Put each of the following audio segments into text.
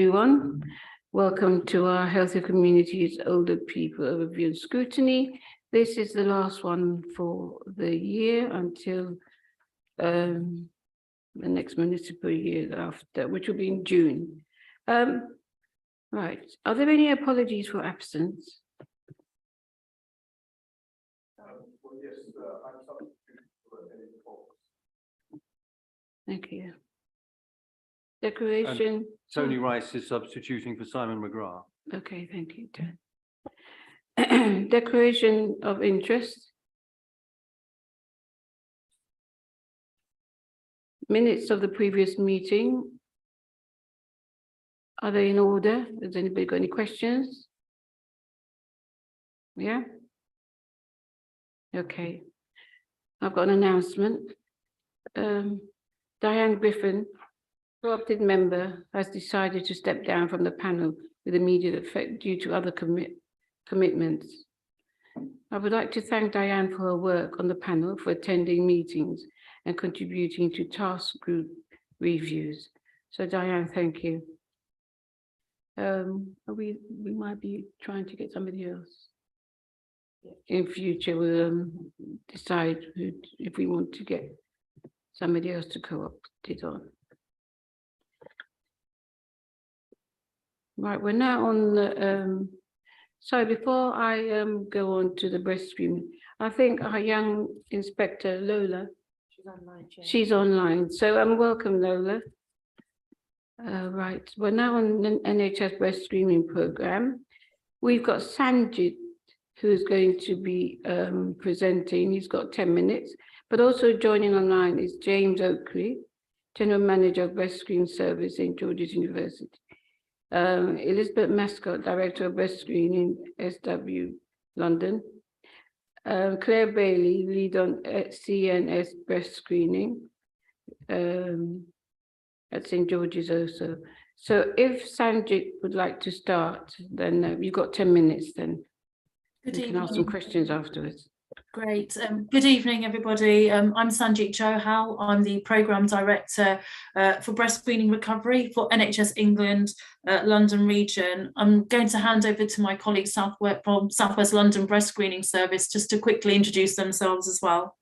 Everyone, welcome to our Healthy Communities Older People Overview and Scrutiny. This is the last one for the year until the next municipal year after, which will be in June. Right, are there any apologies for absence? Thank you. Declaration. Tony Rice is substituting for Simon McGrath. Okay, thank you, Dan. Declaration of interest. Minutes of the previous meeting. Are they in order? Has anybody got any questions? Yeah? Okay. I've got an announcement. Diane Griffin, co-opted member, has decided to step down from the panel with immediate effect due to other commitments. I would like to thank Diane for her work on the panel, for attending meetings and contributing to task group reviews. So Diane, thank you. We might be trying to get somebody else. In future, we'll decide if we want to get somebody else to co-opt it on. Right, we're now on the, so before I go on to the breastfeeding, I think our young inspector Lola, she's online. So welcome Lola. Right, we're now on the NHS breast screening program. We've got Sanjit, who's going to be presenting. He's got 10 minutes, but also joining online is James Oakley, General Manager of Breast Screen Service in George's University. Elizabeth Mascott, Director of Breast Screening, SW London. Claire Bailey, Lead on CNS Breast Screening at St. George's also. So if Sanjit would like to start, then you've got 10 minutes then. Good you evening. can ask some questions afterwards. Great. Good evening, everybody. I'm Sanjit Johal. I'm the Programme Director for Breast Screening Recovery for NHS England, London region. I'm going to hand over to my colleagues from South West London Breast Screening Service just to quickly introduce themselves as well.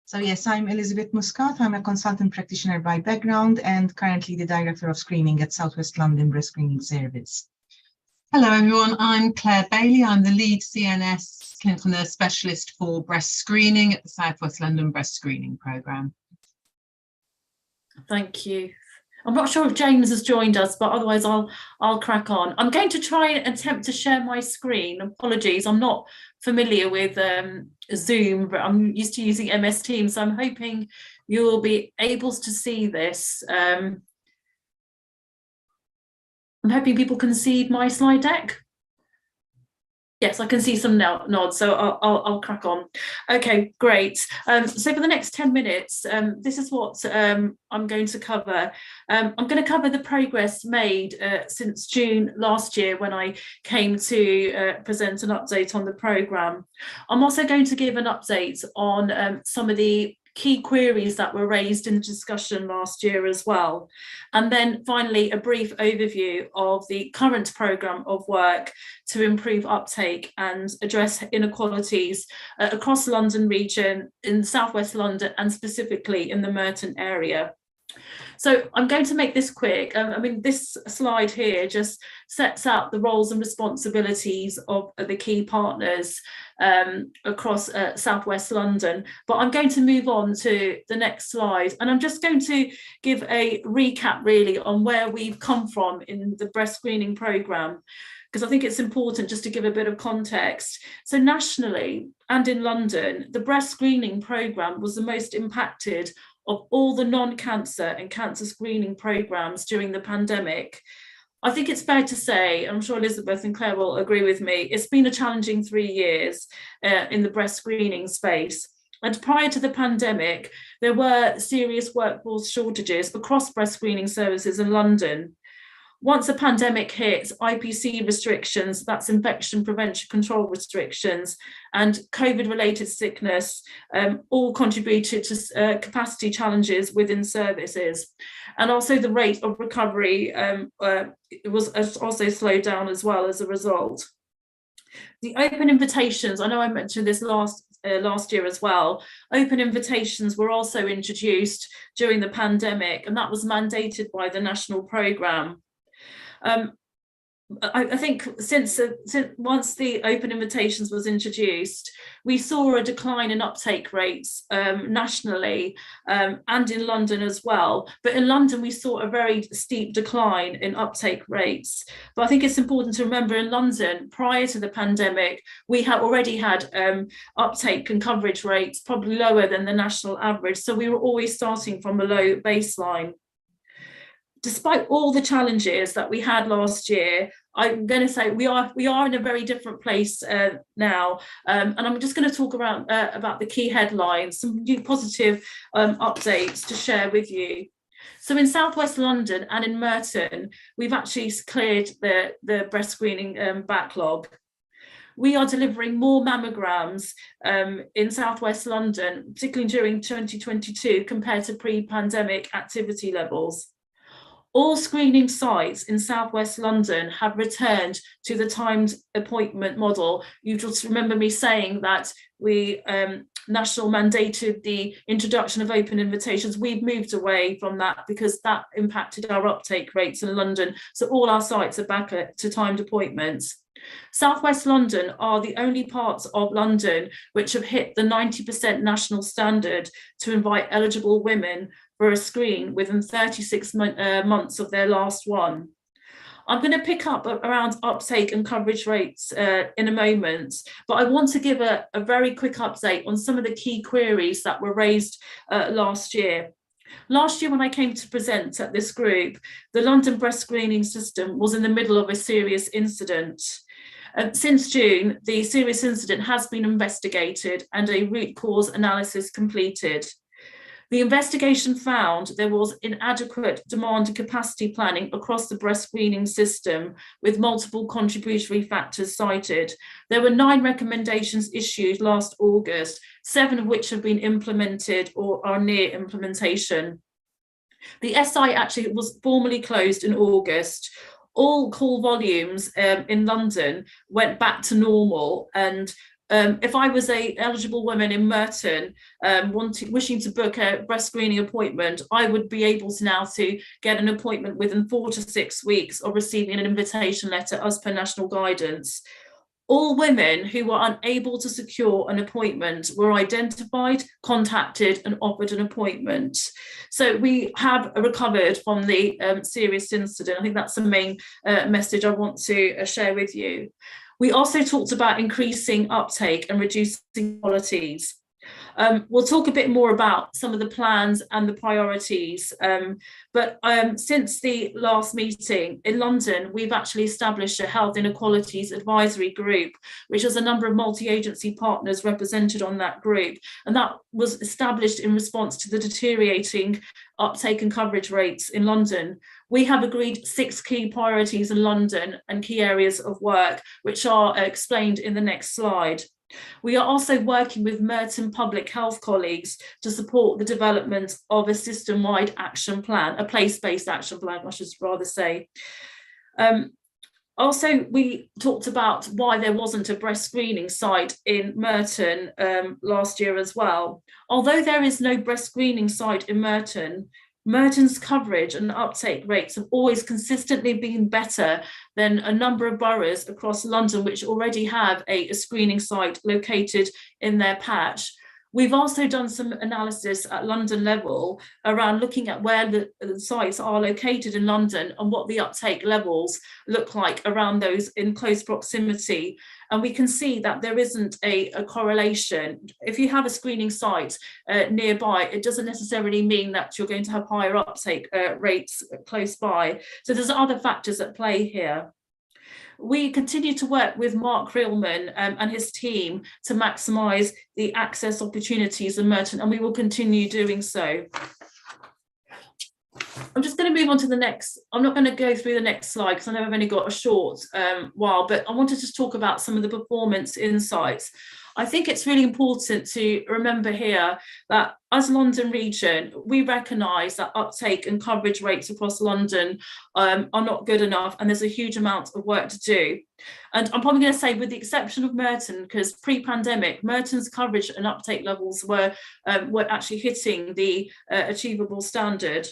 So yes, I'm Elizabeth Muscat. I'm a consultant practitioner by background and currently the Director of Screening at South West London Breast Screening Service. Hello everyone, I'm Claire Bailey. I'm the lead CNS clinical nurse specialist for breast screening at the South West London Breast Screening Programme. Thank you. I'm not sure if James has joined us, but otherwise I'll crack on. I'm going to try and attempt to share my screen. Apologies, I'm not familiar with Zoom, but I'm used to using MS Teams, so I'm hoping you'll be able to see this. I'm hoping people can see my slide deck. Yes, I can see some nods, so I'll crack on. Okay, great. So for the next 10 minutes, this is what I'm going to cover. I'm going to cover the progress made since June last year when I came to present an update on the programme. I'm also going to give an update on some of the key queries that were raised in the discussion last year as well. And then finally, a brief overview of the current programme of work to improve uptake and address inequalities across the London region, in South West London, and specifically in the Merton area. So I'm going to make this quick. I mean, this slide here just sets out the roles and responsibilities of the key partners across South West London. But I'm going to move on to the next slide. And I'm just going to give a recap really on where we've come from in the breast screening programme, because I think it's important just to give a bit of context. So nationally and in London, the breast screening programme was the most impacted of all the non-cancer and cancer screening programmes during the pandemic. I think it's fair to say, I'm sure Elizabeth and Claire will agree with me, it's been a challenging 3 years in the breast screening space. And prior to the pandemic, there were serious workforce shortages across breast screening services in London. Once the pandemic hit, IPC restrictions, that's infection prevention control restrictions, and COVID-related sickness all contributed to capacity challenges within services. And also the rate of recovery was also slowed down as well as a result. The open invitations, I know I mentioned this last year as well, open invitations were also introduced during the pandemic, and that was mandated by the national programme. I think since once the open invitations was introduced, we saw a decline in uptake rates nationally and in London as well. But in London, we saw a very steep decline in uptake rates. But I think it's important to remember in London, prior to the pandemic, we had already had uptake and coverage rates probably lower than the national average. So we were always starting from a low baseline. Despite all the challenges that we had last year, I'm going to say we are in a very different place now, and I'm just going to talk about the key headlines, some new positive updates to share with you. So in Southwest London and in Merton, we've actually cleared the breast screening backlog. We are delivering more mammograms in Southwest London, particularly during 2022, compared to pre-pandemic activity levels. All screening sites in Southwest London have returned to the timed appointment model. You just remember me saying that we national mandated the introduction of open invitations. We've moved away from that because that impacted our uptake rates in London. So all our sites are back to timed appointments. Southwest London are the only parts of London which have hit the 90% national standard to invite eligible women for a screen within 36 months of their last one. I'm going to pick up around uptake and coverage rates in a moment, but I want to give a very quick update on some of the key queries that were raised last year. Last year, when I came to present at this group, the London breast screening system was in the middle of a serious incident. Since June, the serious incident has been investigated and a root cause analysis completed. The investigation found there was inadequate demand and capacity planning across the breast screening system, with multiple contributory factors cited. There were 9 recommendations issued last August, 7 of which have been implemented or are near implementation. The SI actually was formally closed in August. All call volumes in London went back to normal, and if I was an eligible woman in Merton wishing to book a breast screening appointment, I would be able to now to get an appointment within 4 to 6 weeks of receiving an invitation letter as per national guidance. All women who were unable to secure an appointment were identified, contacted and offered an appointment. So we have recovered from the serious incident. I think that's the main message I want to share with you. We also talked about increasing uptake and reducing qualities. We'll talk a bit more about some of the plans and the priorities, but since the last meeting in London, we've actually established a health inequalities advisory group, which has a number of multi-agency partners represented on that group, and that was established in response to the deteriorating uptake and coverage rates in London. We have agreed 6 key priorities in London and key areas of work, which are explained in the next slide. We are also working with Merton Public Health colleagues to support the development of a system-wide action plan, a place-based action plan, I should rather say. Also, we talked about why there wasn't a breast screening site in Merton last year as well. Although there is no breast screening site in Merton, Merton's coverage and uptake rates have always consistently been better than a number of boroughs across London which already have a screening site located in their patch. We've also done some analysis at London level around looking at where the sites are located in London and what the uptake levels look like around those in close proximity. And we can see that there isn't a correlation. If you have a screening site nearby, it doesn't necessarily mean that you're going to have higher uptake rates close by. So there's other factors at play here. We continue to work with Mark Reelman and his team to maximise the access opportunities in Merton, and we will continue doing so. I'm just going to move on to the next. I'm not going to go through the next slide because I know I've only got a short while, but I wanted to just talk about some of the performance insights. I think it's really important to remember here that as London region, we recognise that uptake and coverage rates across London are not good enough, and there's a huge amount of work to do. And I'm probably going to say, with the exception of Merton, because pre-pandemic, Merton's coverage and uptake levels were actually hitting the achievable standard.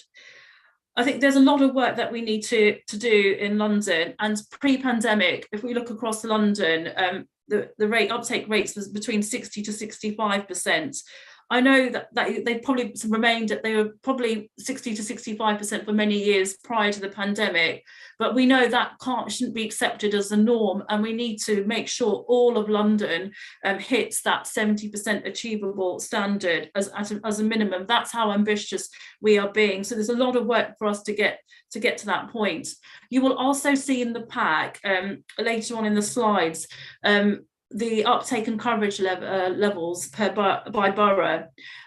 I think there's a lot of work that we need to do in London, and pre-pandemic, if we look across London, the uptake rates was between 60 to 65%. I know that they probably remained, they were probably 60 to 65% for many years prior to the pandemic, but we know that shouldn't be accepted as the norm, and we need to make sure all of London hits that 70% achievable standard as a minimum. That's how ambitious we are being. So there's a lot of work for us to get to that point. You will also see in the pack later on in the slides the uptake and coverage levels by borough.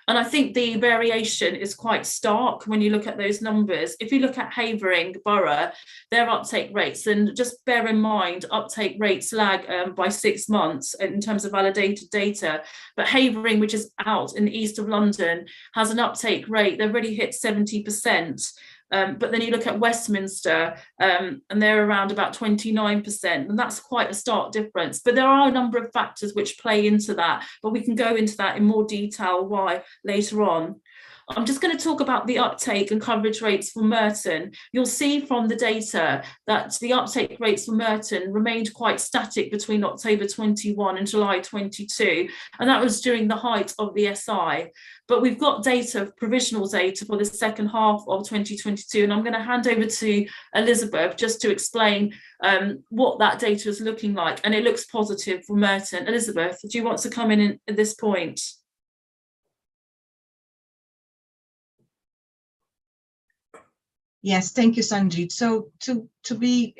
And I think the variation is quite stark when you look at those numbers. If you look at Havering Borough, their uptake rates, and just bear in mind, uptake rates lag by 6 months in terms of validated data. But Havering, which is out in the east of London, has an uptake rate, they've already hit 70%. But then you look at Westminster and they're around about 29%, and that's quite a stark difference. But there are a number of factors which play into that, but we can go into that in more detail why later on. I'm just going to talk about the uptake and coverage rates for Merton. You'll see from the data that the uptake rates for Merton remained quite static between October 21 and July 22, and that was during the height of the SI. But we've got data, provisional data for the second half of 2022, and I'm going to hand over to Elizabeth just to explain what that data is looking like, and it looks positive for Merton. Elizabeth, do you want to come in at this point? Yes, thank you, Sanjeet. So to be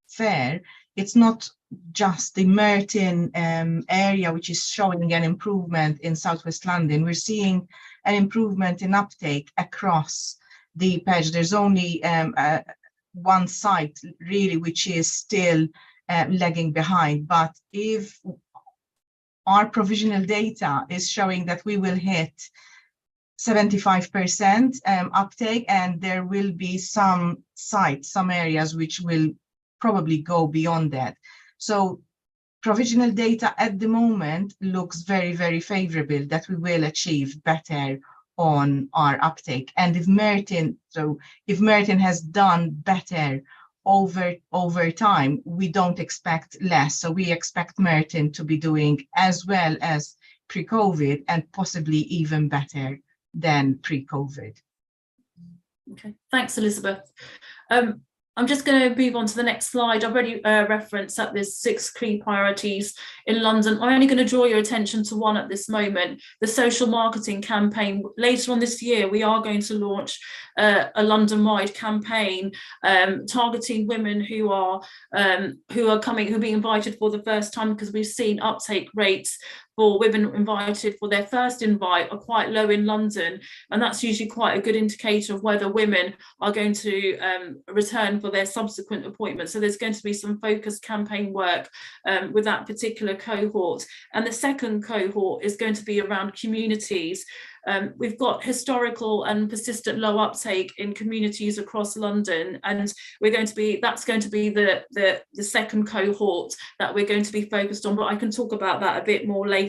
fair, it's not just the Merton area which is showing an improvement in Southwest London. We're seeing an improvement in uptake across the patch. There's only one site really which is still lagging behind. But if our provisional data is showing that we will hit 75% uptake, and there will be some sites, some areas which will probably go beyond that. So provisional data at the moment looks very, very favorable that we will achieve better on our uptake. And if Merton has done better over time, we don't expect less. So we expect Merton to be doing as well as pre-COVID, and possibly even better than pre-COVID. Okay, thanks, Elizabeth. I'm just going to move on to the next slide. I've already referenced that there's 6 key priorities in London. I'm only going to draw your attention to one at this moment, the social marketing campaign. Later on this year, we are going to launch a London-wide campaign targeting women who are being invited for the first time, because we've seen uptake rates for women invited for their first invite are quite low in London, and that's usually quite a good indicator of whether women are going to return for their subsequent appointments. So there's going to be some focused campaign work with that particular cohort. And the second cohort is going to be around communities. We've got historical and persistent low uptake in communities across London, and that's going to be the second cohort that we're going to be focused on, but I can talk about that a bit more later.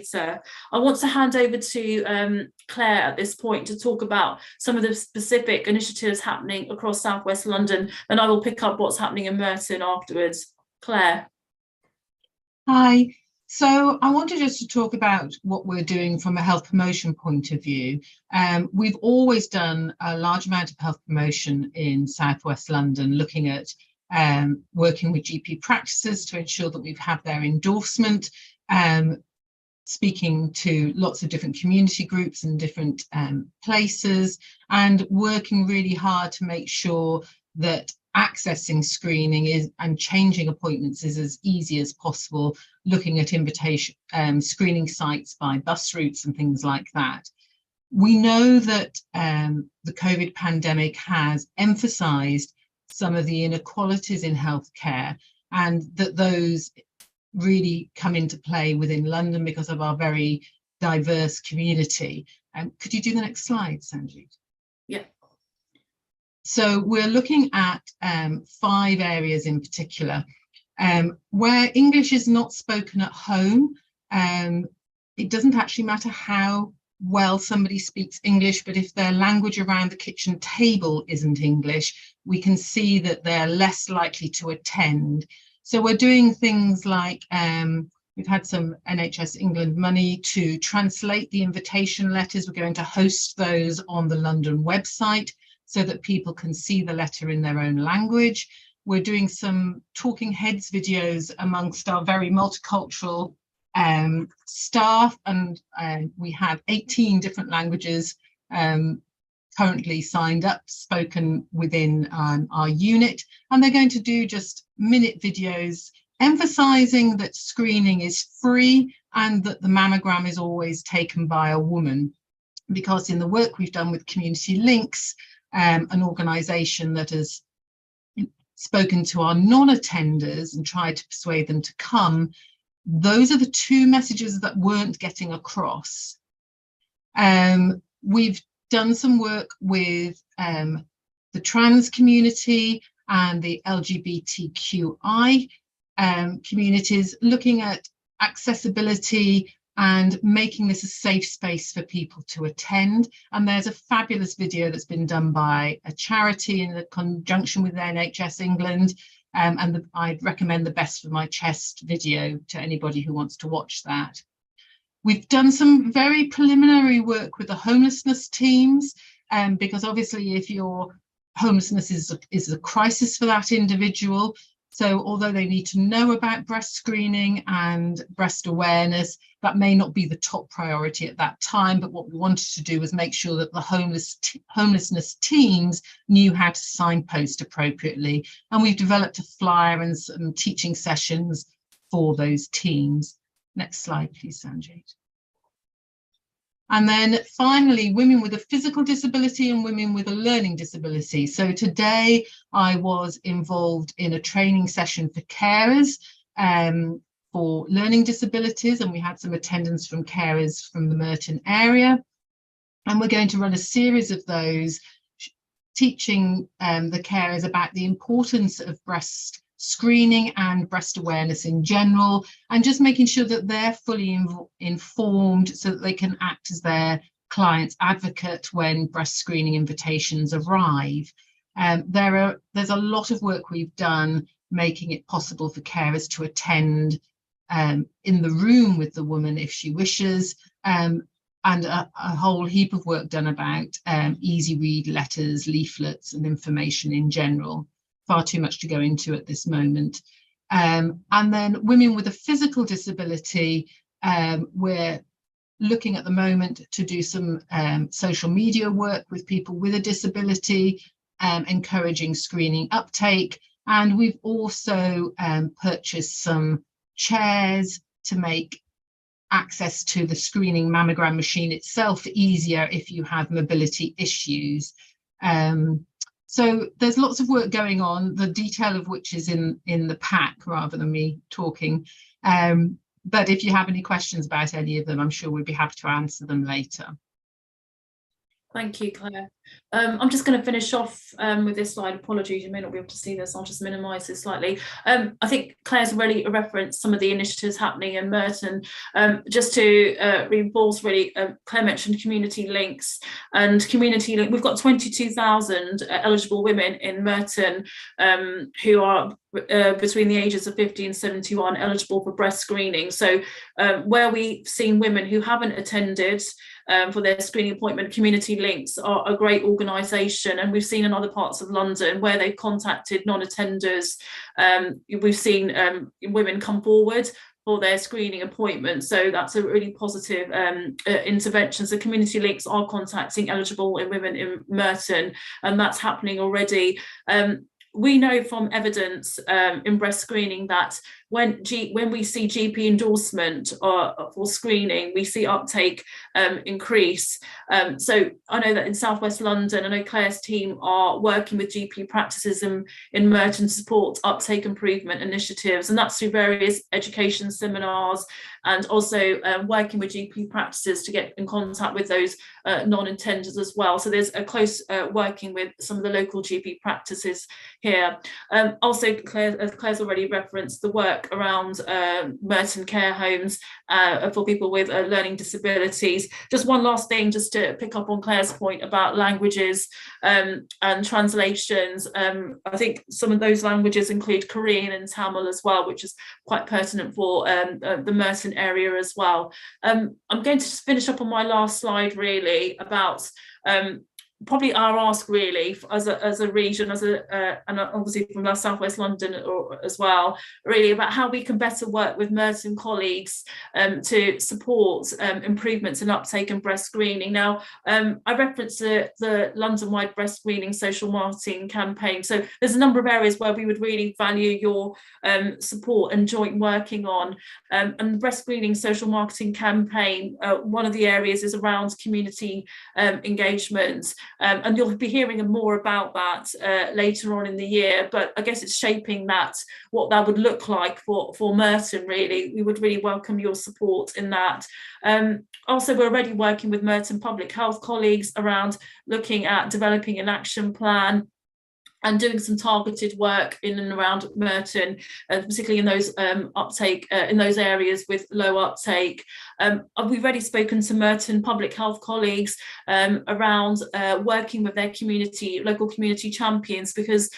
I want to hand over to Claire at this point to talk about some of the specific initiatives happening across South West London, and I will pick up what's happening in Merton afterwards. Claire. Hi. So I wanted just to talk about what we're doing from a health promotion point of view. We've always done a large amount of health promotion in South West London, looking at working with GP practices to ensure that we have their endorsement, speaking to lots of different community groups and different places, and working really hard to make sure that accessing screening and changing appointments is as easy as possible, looking at invitation screening sites by bus routes and things like that. We know that the COVID pandemic has emphasised some of the inequalities in healthcare, and that those really come into play within London because of our very diverse community. Could you do the next slide, Sanjeet? Yeah. So we're looking at 5 areas in particular. Where English is not spoken at home, it doesn't actually matter how well somebody speaks English, but if their language around the kitchen table isn't English, we can see that they're less likely to attend. So we're doing things like, we've had some NHS England money to translate the invitation letters. We're going to host those on the London website so that people can see the letter in their own language. We're doing some talking heads videos amongst our very multicultural staff, and we have 18 different languages currently signed up, spoken within our unit, and they're going to do just minute videos emphasizing that screening is free and that the mammogram is always taken by a woman, because in the work we've done with Community Links, an organisation that has spoken to our non-attenders and tried to persuade them to come, those are the 2 messages that weren't getting across. We've done some work with the trans community and the LGBTQI communities, looking at accessibility and making this a safe space for people to attend. And there's a fabulous video that's been done by a charity in conjunction with NHS England. I'd recommend the Best for My Chest video to anybody who wants to watch that. We've done some very preliminary work with the homelessness teams, because obviously if your homelessness is a crisis for that individual, so although they need to know about breast screening and breast awareness, that may not be the top priority at that time. But what we wanted to do was make sure that the homelessness teams knew how to signpost appropriately. And we've developed a flyer and some teaching sessions for those teams. Next slide, please, Sanjeet. And then finally, women with a physical disability and women with a learning disability. So today I was involved in a training session for carers for learning disabilities, and we had some attendance from carers from the Merton area. And we're going to run a series of those, teaching the carers about the importance of breast screening and breast awareness in general, and just making sure that they're fully informed so that they can act as their client's advocate when breast screening invitations arrive. There's a lot of work we've done making it possible for carers to attend in the room with the woman if she wishes, and a whole heap of work done about easy read letters, leaflets and information in general. Far too much to go into at this moment. And then women with a physical disability, we're looking at the moment to do some social media work with people with a disability, encouraging screening uptake. And we've also purchased some chairs to make access to the screening mammogram machine itself easier if you have mobility issues. So there's lots of work going on, the detail of which is in the pack rather than me talking. But if you have any questions about any of them, I'm sure we'd be happy to answer them later. Thank you, Claire. I'm just going to finish off with this slide. Apologies, you may not be able to see this. I'll just minimise this slightly. I think Claire's already referenced some of the initiatives happening in Merton. Just to reinforce, really, Claire mentioned community links and community link. We've got 22,000 eligible women in Merton who are between the ages of 50 and 71 eligible for breast screening. So where we've seen women who haven't attended for their screening appointment, community links are a great organisation, and we've seen in other parts of London where they've contacted non-attenders. We've seen women come forward for their screening appointment, so that's a really positive intervention. So community links are contacting eligible women in Merton, and that's happening already. we know from evidence in breast screening that when we see GP endorsement for screening, we see uptake increase. So I know that in South West London, I know Claire's team are working with GP practices in Merton to support uptake improvement initiatives, and that's through various education seminars and also working with GP practices to get in contact with those non-intenders as well. So there's a close working with some of the local GP practices here. Also, as Claire's already referenced, the work around Merton care homes for people with learning disabilities. Just one last thing, just to pick up on Claire's point about languages and translations. I think some of those languages include Korean and Tamil as well, which is quite pertinent for the Merton area as well. I'm going to just finish up on my last slide really about probably our ask really as a region, and obviously from our South West London as well, really about how we can better work with Merton colleagues to support improvements in uptake and breast screening. Now, I referenced the London-wide breast screening social marketing campaign. So there's a number of areas where we would really value your support and joint working on. And the breast screening social marketing campaign, one of the areas is around community engagement. And you'll be hearing more about that later on in the year, but I guess it's shaping what that would look like for Merton really. We would really welcome your support in that. Also, we're already working with Merton public health colleagues around looking at developing an action plan and doing some targeted work in and around Merton, particularly in those uptake in those areas with low uptake. We've already spoken to Merton public health colleagues around working with their local community champions, because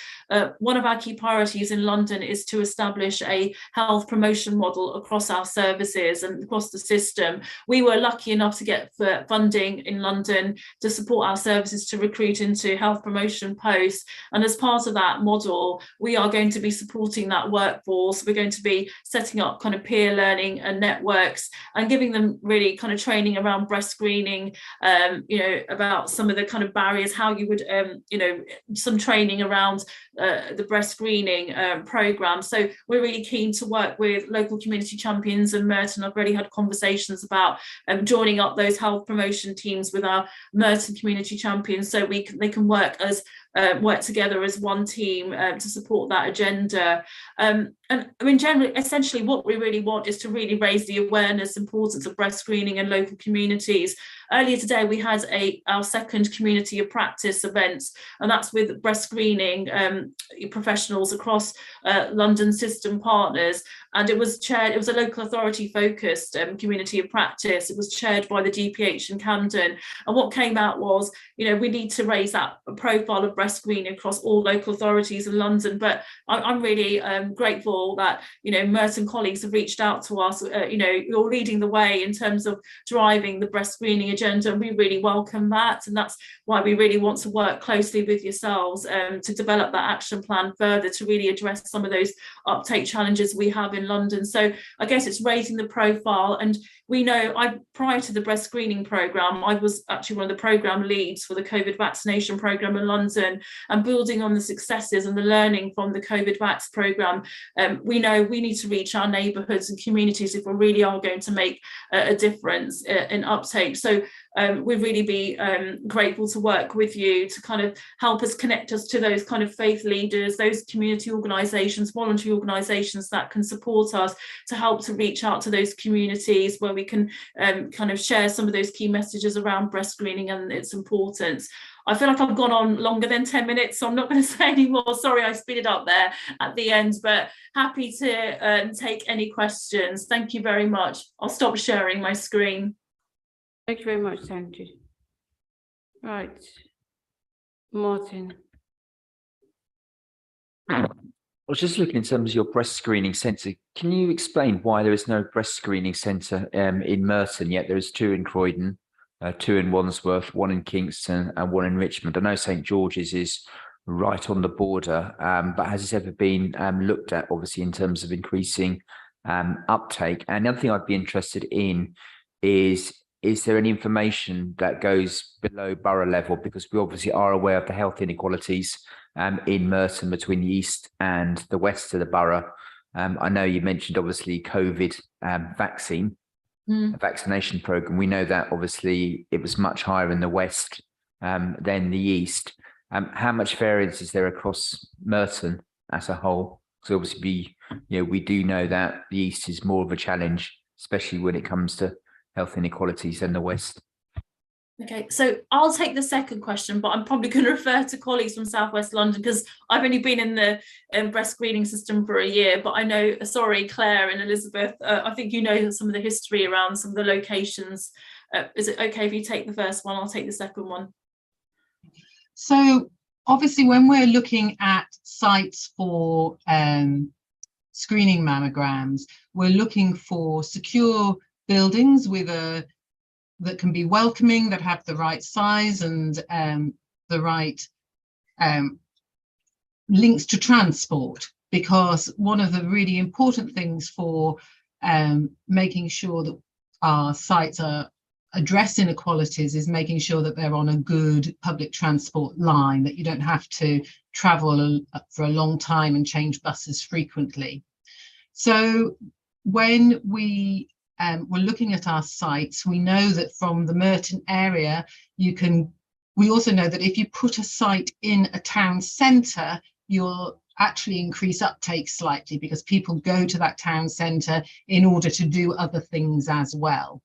one of our key priorities in London is to establish a health promotion model across our services and across the system. We were lucky enough to get funding in London to support our services to recruit into health promotion posts, and as part of that model, we are going to be supporting that workforce. We're going to be setting up kind of peer learning and networks and giving them really kind of training around breast screening, about some of the kind of barriers, how you would, some training around the breast screening programme. So we're really keen to work with local community champions in Merton. I've already had conversations about joining up those health promotion teams with our Merton community champions, so they can work together as one team to support that agenda. And I mean, generally, essentially what we really want is to really raise the awareness, importance of breast screening in local communities. Earlier today, we had our second community of practice event, and that's with breast screening professionals across London system partners. And it was a local authority focused community of practice. It was chaired by the DPH in Camden. And what came out was, we need to raise that profile of breast screening across all local authorities in London. But I'm really grateful that, Merton colleagues have reached out to us. You're leading the way in terms of driving the breast screening agenda, and we really welcome that. And that's why we really want to work closely with yourselves to develop that action plan further to really address some of those uptake challenges we have in London. So I guess it's raising the profile. And we know, prior to the breast screening programme, I was actually one of the programme leads for the COVID vaccination programme in London, and building on the successes and the learning from the COVID vax programme. We know we need to reach our neighbourhoods and communities if we really are going to make a difference in uptake. So we'd really be grateful to work with you to kind of help us connect us to those kind of faith leaders, those community organisations, voluntary organisations that can support us to help to reach out to those communities where we can kind of share some of those key messages around breast screening and its importance. I feel like I've gone on longer than 10 minutes, so I'm not going to say any more. Sorry, I speeded up there at the end, but happy to take any questions. Thank you very much. I'll stop sharing my screen. Thank you very much, Sandy. Right, Martin. I was just looking in terms of your breast screening centre. Can you explain why there is no breast screening centre in Merton, yet there is 2 in Croydon, 2 in Wandsworth, 1 in Kingston and 1 in Richmond? I know St George's is right on the border, but has this ever been looked at, obviously, in terms of increasing uptake? And the other thing I'd be interested in is is there any information that goes below borough level? Because we obviously are aware of the health inequalities in Merton between the east and the west of the borough. I know you mentioned obviously COVID vaccination program. We know that obviously it was much higher in the west than the east. How much variance is there across Merton as a whole? So obviously, we do know that the east is more of a challenge, especially when it comes to health inequalities than the west. Okay, so I'll take the second question, but I'm probably going to refer to colleagues from South West London because I've only been in the breast screening system for a year, but I know, sorry, Claire and Elizabeth, I think you know some of the history around some of the locations. Is it okay if you take the first one? I'll take the second one. So obviously, when we're looking at sites for screening mammograms, we're looking for secure buildings that can be welcoming, that have the right size and the right links to transport. Because one of the really important things for making sure that our sites are address inequalities is making sure that they're on a good public transport line, that you don't have to travel for a long time and change buses frequently. So when we're looking at our sites, we know that from the Merton area, we also know that if you put a site in a town centre, you'll actually increase uptake slightly because people go to that town centre in order to do other things as well.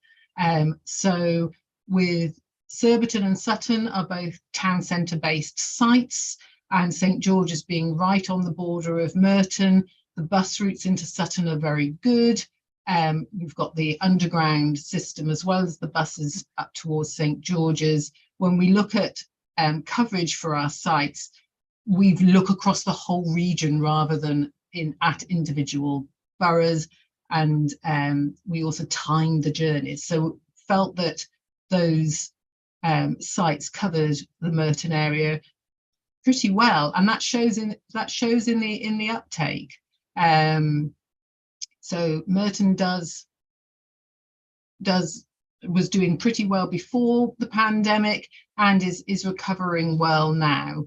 So with Surbiton and Sutton are both town centre based sites, and St George's being right on the border of Merton, the bus routes into Sutton are very good. You've got the underground system as well as the buses up towards St George's. When we look at coverage for our sites, we look across the whole region rather than at individual boroughs, and we also timed the journeys. So felt that those sites covered the Merton area pretty well, and that shows in the uptake. So Merton was doing pretty well before the pandemic and is recovering well now.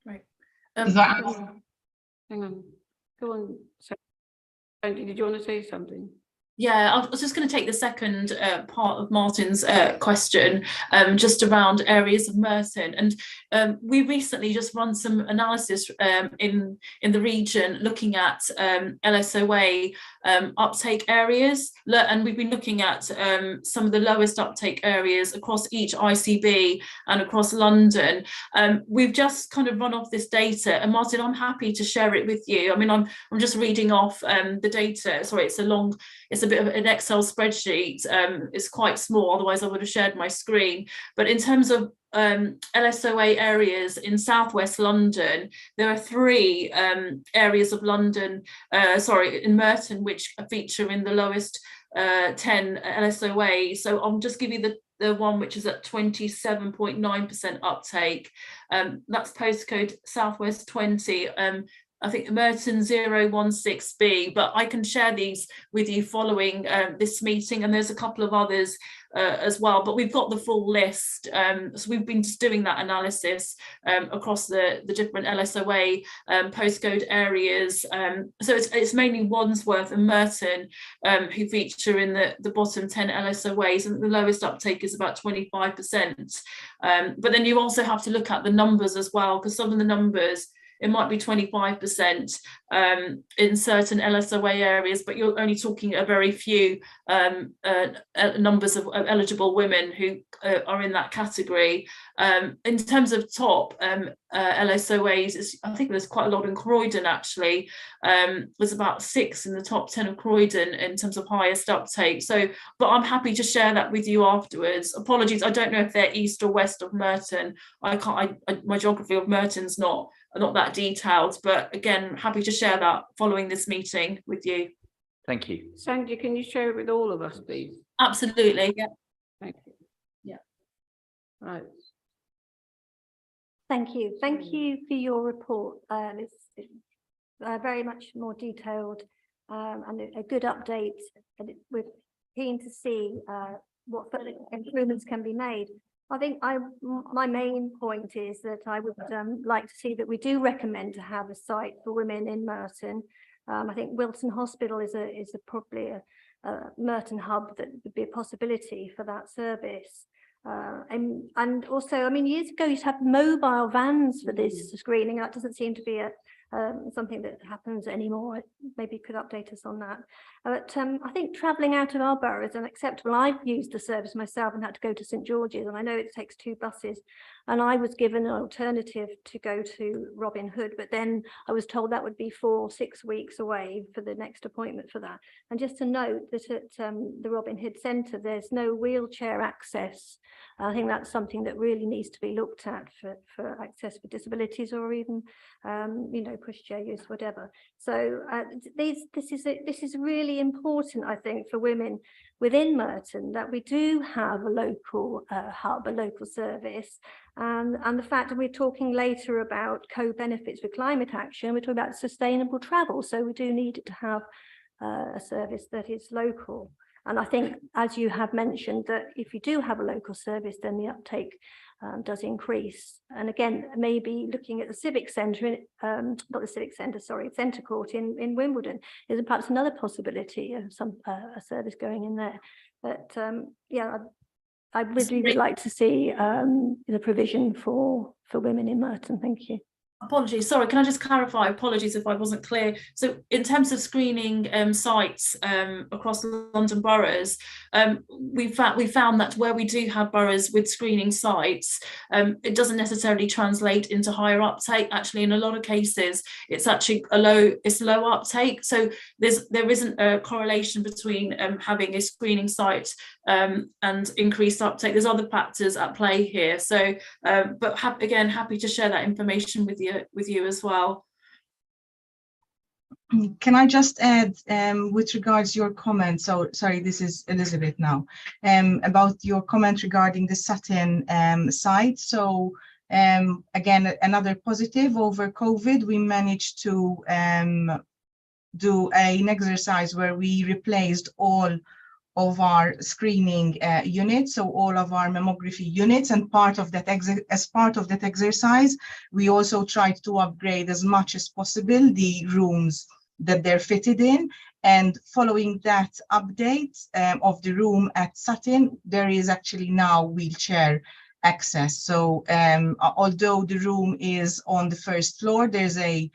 Right. Does that Hang on. Go on. Sandy, did you want to say something? Yeah, I was just going to take the second part of Martin's question, just around areas of Merton. And we recently just run some analysis in the region looking at LSOA uptake areas. And we've been looking at some of the lowest uptake areas across each ICB and across London. We've just kind of run off this data. And Martin, I'm happy to share it with you. I mean, I'm just reading off the data. Sorry, it's a bit of an Excel spreadsheet. It's quite small, otherwise I would have shared my screen. But in terms of LSOA areas in southwest London, there are 3 areas of London, in Merton, which feature in the lowest 10 LSOA. So I'll just give you the one which is at 27.9% uptake. That's postcode Southwest 20. I think Merton 016B, but I can share these with you following this meeting, and there's a couple of others as well, but we've got the full list. So we've been just doing that analysis across the different LSOA postcode areas. So it's mainly Wandsworth and Merton who feature in the bottom 10 LSOAs, and the lowest uptake is about 25%. But then you also have to look at the numbers as well, because some of the numbers, it might be 25% in certain LSOA areas, but you're only talking a very few numbers of eligible women who are in that category. In terms of top LSOAs, I think there's quite a lot in Croydon actually. There's about 6 in the top 10 of Croydon in terms of highest uptake. So, but I'm happy to share that with you afterwards. Apologies, I don't know if they're east or west of Merton. My geography of Merton's not that detailed, but again, happy to share that following this meeting with you. Thank you. Sandy, can you share it with all of us, please? Absolutely, yeah. Thank you. Yeah. Right. Thank you. Thank you for your report. It's very much more detailed and a good update. And we're keen to see what further improvements can be made. I think my main point is that I would like to see that we do recommend to have a site for women in Merton. I think Wilton Hospital is probably a Merton hub that would be a possibility for that service. And also, I mean, years ago, you used to have mobile vans for this screening. That doesn't seem to be something that happens anymore. Maybe you could update us on that. But I think travelling out of our borough is unacceptable. I've used the service myself and had to go to St George's, and I know it takes 2 buses. And I was given an alternative to go to Robin Hood, but then I was told that would be 4 or 6 weeks away for the next appointment for that. And just to note that at the Robin Hood Centre, there's no wheelchair access. I think that's something that really needs to be looked at for access for disabilities, or even, you know, pushchair use, whatever. So this is really important, I think, for women within Merton, that we do have a local hub, a local service. And the fact that we're talking later about co-benefits for climate action, we're talking about sustainable travel. So we do need to have a service that is local. And I think, as you have mentioned, that if you do have a local service, then the uptake does increase. And again, maybe looking at the civic centre, not the civic centre, sorry, Centre Court in Wimbledon is perhaps another possibility of a service going in there. But yeah, I really would like to see the provision for women in Merton. Thank you. Apologies, sorry, can I just clarify? Apologies if I wasn't clear. So in terms of screening sites across London boroughs, we found that where we do have boroughs with screening sites, it doesn't necessarily translate into higher uptake. Actually, in a lot of cases, it's actually low uptake. So there isn't a correlation between having a screening site and increased uptake. There's other factors at play here. So, but again, happy to share that information with you as well. Can I just add, with regards to your comment, so sorry, this is Elizabeth now, about your comment regarding the Sutton site. So again, another positive over COVID, we managed to do an exercise where we replaced all of our screening units, so all of our mammography units, and as part of that exercise, we also tried to upgrade as much as possible the rooms that they're fitted in. And following that update of the room at Sutton, there is actually now wheelchair access. So although the room is on the first floor, there's a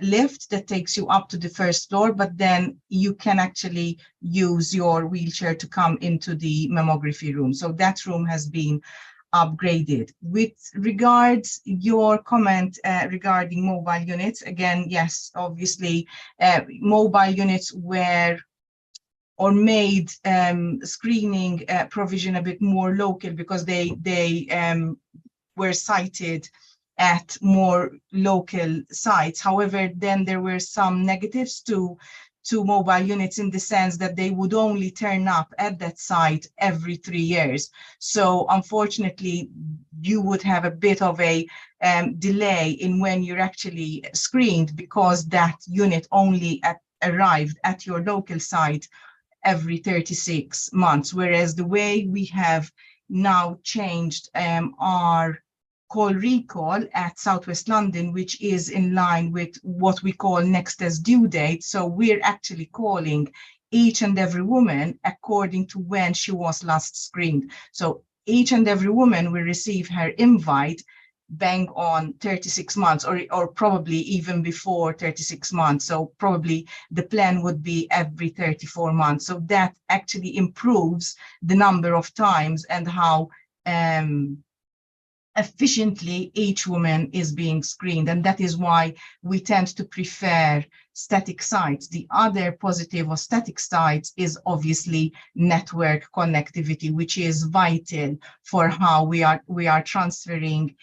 lift that takes you up to the first floor, but then you can actually use your wheelchair to come into the mammography room. So that room has been upgraded. With regards your comment regarding mobile units, again, yes, obviously mobile units were or made screening provision a bit more local, because they were cited at more local sites. However, then there were some negatives to mobile units, in the sense that they would only turn up at that site every 3 years. So unfortunately, you would have a bit of a delay in when you're actually screened, because that unit only arrived at your local site every 36 months. Whereas the way we have now changed our call recall at Southwest London, which is in line with what we call next as due date. So we're actually calling each and every woman according to when she was last screened. So each and every woman will receive her invite bang on 36 months, or probably even before 36 months. So probably the plan would be every 34 months. So that actually improves the number of times and how efficiently each woman is being screened. And that is why we tend to prefer static sites. The other positive of static sites is obviously network connectivity, which is vital for how we are transferring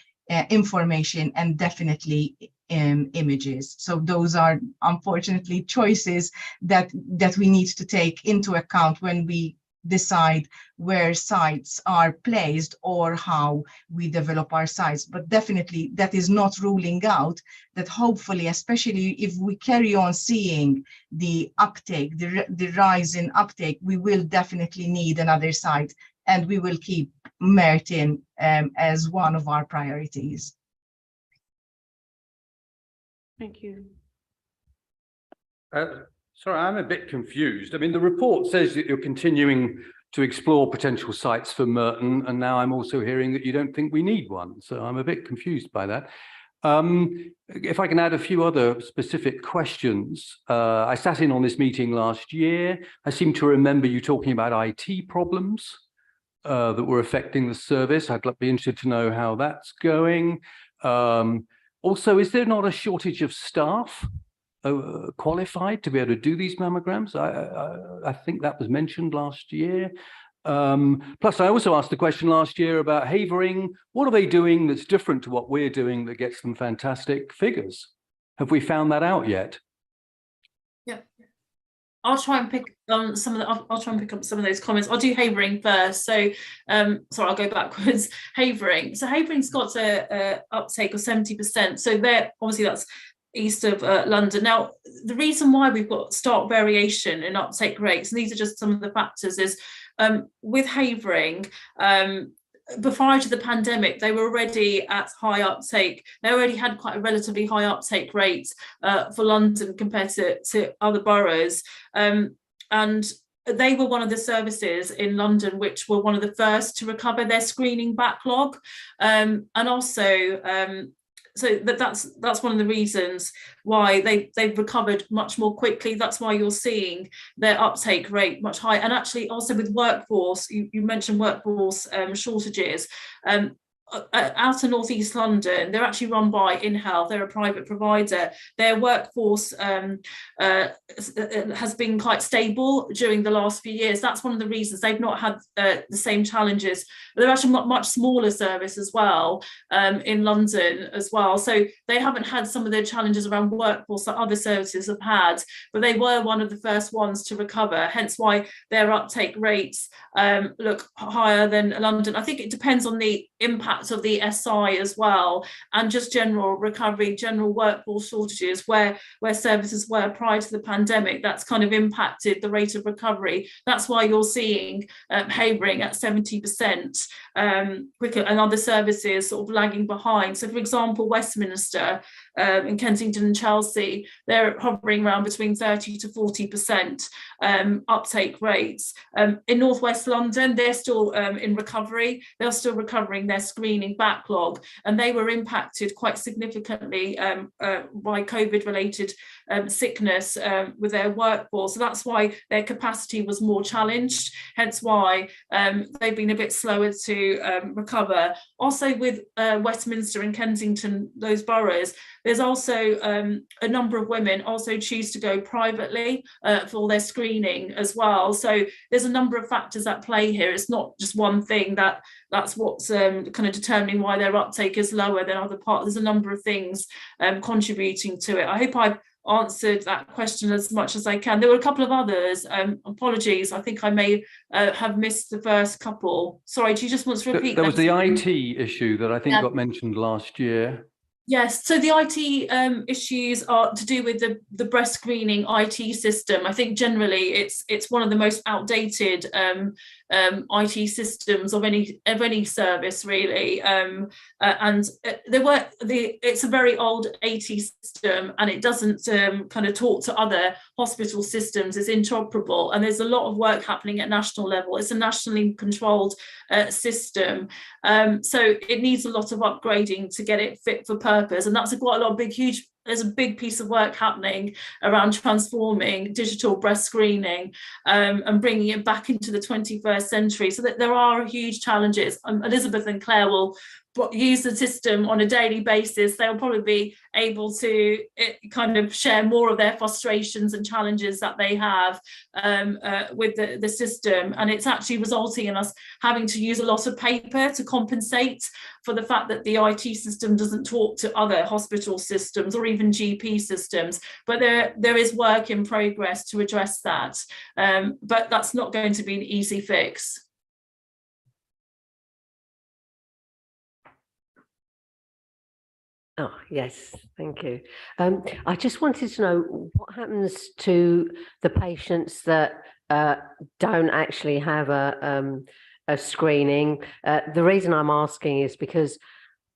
information, and definitely images. So those are unfortunately choices that we need to take into account when we decide where sites are placed or how we develop our sites. But definitely that is not ruling out that hopefully, especially if we carry on seeing the uptake, the rise in uptake, we will definitely need another site, and we will keep Merton as one of our priorities. Thank you. Sorry, I'm a bit confused. I mean, the report says that you're continuing to explore potential sites for Merton, and now I'm also hearing that you don't think we need one. So I'm a bit confused by that. If I can add a few other specific questions. I sat in on this meeting last year. I seem to remember you talking about IT problems that were affecting the service. I'd be interested to know how that's going. Also, is there not a shortage of staff qualified to be able to do these mammograms? I think that was mentioned last year. Plus, I also asked the question last year about Havering. What are they doing that's different to what we're doing that gets them fantastic figures? Have we found that out yet? Yeah, I'll try and pick some of the. I'll try and pick up some of those comments. I'll do Havering first. So, sorry, I'll go backwards. Havering. So Havering's got a uptake of 70%. So there, obviously, that's east of London. Now, the reason why we've got stark variation in uptake rates, and these are just some of the factors, is with Havering, prior to the pandemic, they were already at high uptake. They already had quite a relatively high uptake rate for London compared to other boroughs. And they were one of the services in London which were one of the first to recover their screening backlog. And also, so that's one of the reasons why they've recovered much more quickly. That's why you're seeing their uptake rate much higher. And actually also with workforce, you mentioned workforce shortages. Out in North East London, they're actually run by InHealth. They're a private provider. Their workforce has been quite stable during the last few years. That's one of the reasons they've not had the same challenges. They're actually much smaller service as well in London as well. So they haven't had some of the challenges around workforce that other services have had, but they were one of the first ones to recover, hence why their uptake rates look higher than London. I think it depends on the impact of the SI as well, and just general recovery, general workforce shortages where services were prior to the pandemic. That's kind of impacted the rate of recovery. That's why you're seeing Havering at 70% quicker, and other services sort of lagging behind. So for example, Westminster in Kensington and Chelsea, they're hovering around between 30 to 40% uptake rates. In Northwest London, they're still in recovery. They're still recovering their screening backlog, and they were impacted quite significantly by COVID-related sickness with their workforce. So that's why their capacity was more challenged, hence why they've been a bit slower to recover. Also with Westminster and Kensington, those boroughs, there's also a number of women also choose to go privately for their screening as well. So there's a number of factors at play here. It's not just one thing that's what's kind of determining why their uptake is lower than other parts. There's a number of things contributing to it. I hope I've answered that question as much as I can. There were a couple of others. Apologies, I think I may have missed the first couple. Sorry, do you just want to repeat? There was the IT issue that I think got mentioned last year. Yes, so the IT issues are to do with the breast screening IT system. I think generally it's one of the most outdated IT systems of any service really, and it's a very old AT system, and it doesn't kind of talk to other hospital systems. It's interoperable, and there's a lot of work happening at national level. It's a nationally controlled system, so it needs a lot of upgrading to get it fit for purpose, and that's quite a lot of there's a big piece of work happening around transforming digital breast screening and bringing it back into the 21st century. So that there are huge challenges. Elizabeth and Claire will use the system on a daily basis, they'll probably be able to kind of share more of their frustrations and challenges that they have with the system. And it's actually resulting in us having to use a lot of paper to compensate for the fact that the IT system doesn't talk to other hospital systems or even GP systems. But there is work in progress to address that. But that's not going to be an easy fix. Oh, yes, thank you. I just wanted to know what happens to the patients that don't actually have a screening. The reason I'm asking is because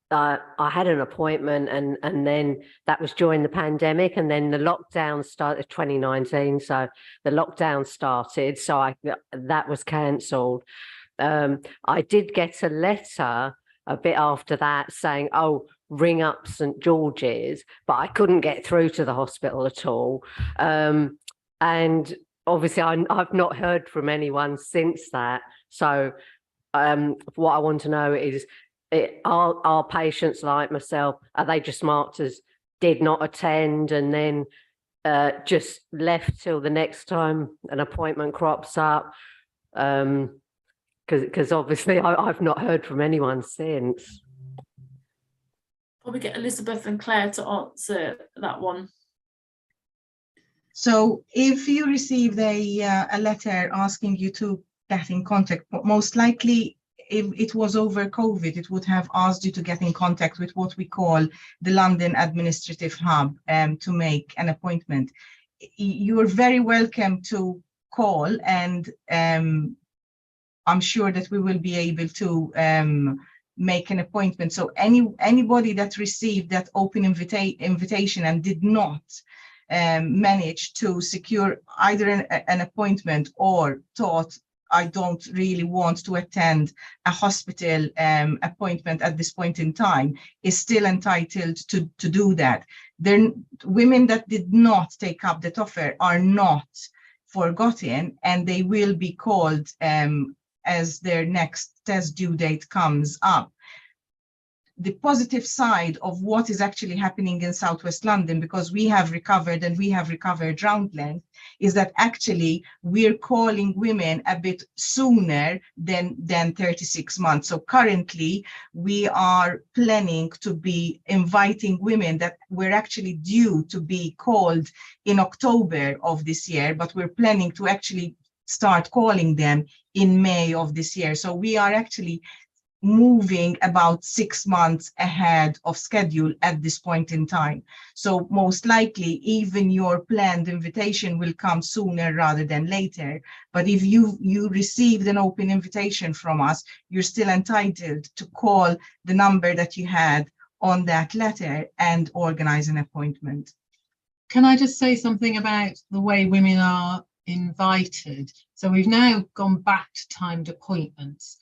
I had an appointment and then that was during the pandemic, and then the lockdown started 2019. So the lockdown started, so that was cancelled. I did get a letter a bit after that saying, oh, ring up St George's, but I couldn't get through to the hospital at all. And obviously I've not heard from anyone since that. So what I want to know is, are patients like myself, are they just marked as did not attend and then just left till the next time an appointment crops up? Because obviously I've not heard from anyone since. Probably get Elizabeth and Claire to answer that one. So if you received a letter asking you to get in contact, most likely if it was over COVID, it would have asked you to get in contact with what we call the London Administrative Hub to make an appointment. You are very welcome to call, and I'm sure that we will be able to make an appointment. So anybody that received that open invitation and did not manage to secure either an appointment or thought, I don't really want to attend a hospital appointment at this point in time, is still entitled to do that. Women that did not take up that offer are not forgotten, and they will be called as their next test due date comes up. The positive side of what is actually happening in Southwest London, because we have recovered and we have recovered round length, is that actually we're calling women a bit sooner than 36 months. So currently we are planning to be inviting women that were actually due to be called in October of this year, but we're planning to actually start calling them in May of this year. So we are actually moving about 6 months ahead of schedule at this point in time. So most likely even your planned invitation will come sooner rather than later. But if you received an open invitation from us, you're still entitled to call the number that you had on that letter and organize an appointment. Can I just say something about the way women are invited? So we've now gone back to timed appointments.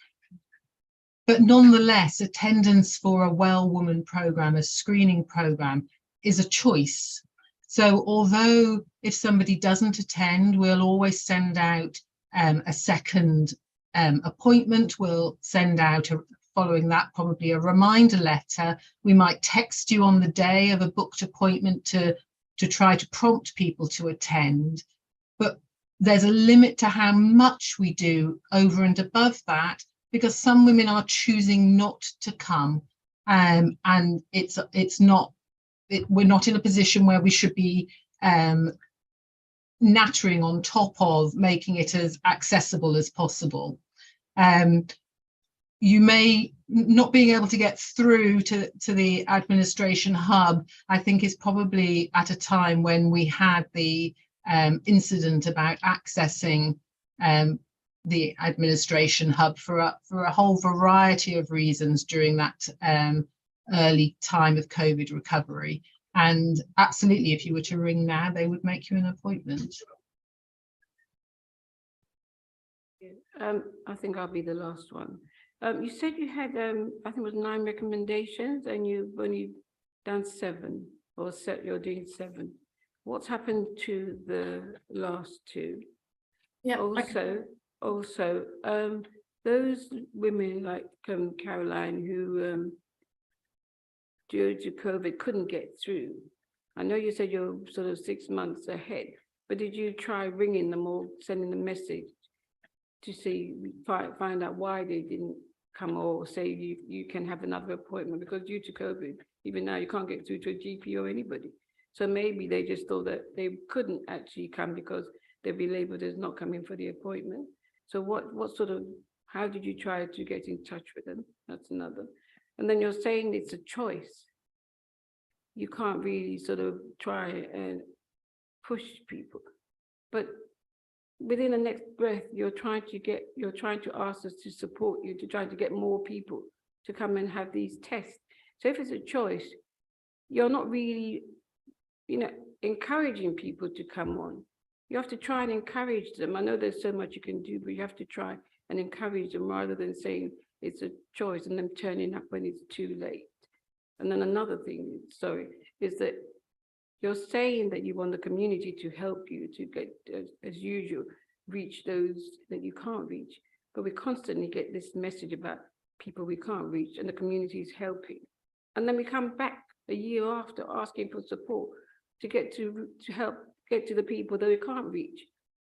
But nonetheless, attendance for a Well Woman programme, a screening programme, is a choice. So although if somebody doesn't attend, we'll always send out a second appointment. We'll send out, following that, probably a reminder letter. We might text you on the day of a booked appointment to try to prompt people to attend. But there's a limit to how much we do over and above that, because some women are choosing not to come, and we're not in a position where we should be nattering on top of making it as accessible as possible. You may not being able to get through to the administration hub, I think, is probably at a time when we had the incident about accessing the administration hub for a whole variety of reasons during that early time of COVID recovery. And absolutely, if you were to ring now, they would make you an appointment. I think I'll be the last one. You said you had, I think it was 9 recommendations, and you've only done 7, or you're doing 7. What's happened to the last 2? Yeah. Also, those women like Caroline who due to COVID couldn't get through. I know you said you're sort of 6 months ahead, but did you try ringing them or sending a message to see, find out why they didn't come, or say you can have another appointment? Because due to COVID, even now you can't get through to a GP or anybody. So maybe they just thought that they couldn't actually come because they'd be labeled as not coming for the appointment. So what sort of, how did you try to get in touch with them? That's another. And then you're saying it's a choice. You can't really sort of try and push people, but within the next breath, you're trying to ask us to support you, to try to get more people to come and have these tests. So if it's a choice, you're not really, encouraging people to come on. You have to try and encourage them. I know there's so much you can do, but you have to try and encourage them rather than saying it's a choice and them turning up when it's too late. And then another thing, sorry, is that you're saying that you want the community to help you to get, as usual, reach those that you can't reach. But we constantly get this message about people we can't reach and the community is helping. And then we come back a year after asking for support to get to help get to the people that we can't reach.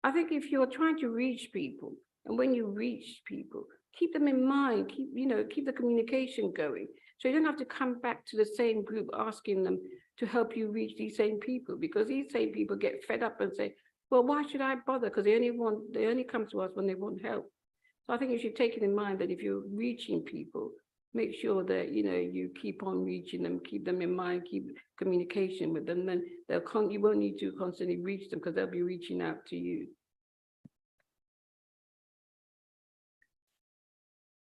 I think if you're trying to reach people, and when you reach people, keep them in mind, keep the communication going. So you don't have to come back to the same group asking them to help you reach these same people, because these same people get fed up and say, well, why should I bother? Because they only come to us when they want help. So I think you should take it in mind that if you're reaching people, make sure that, you keep on reaching them, keep them in mind, keep communication with them, then you won't need to constantly reach them because they'll be reaching out to you.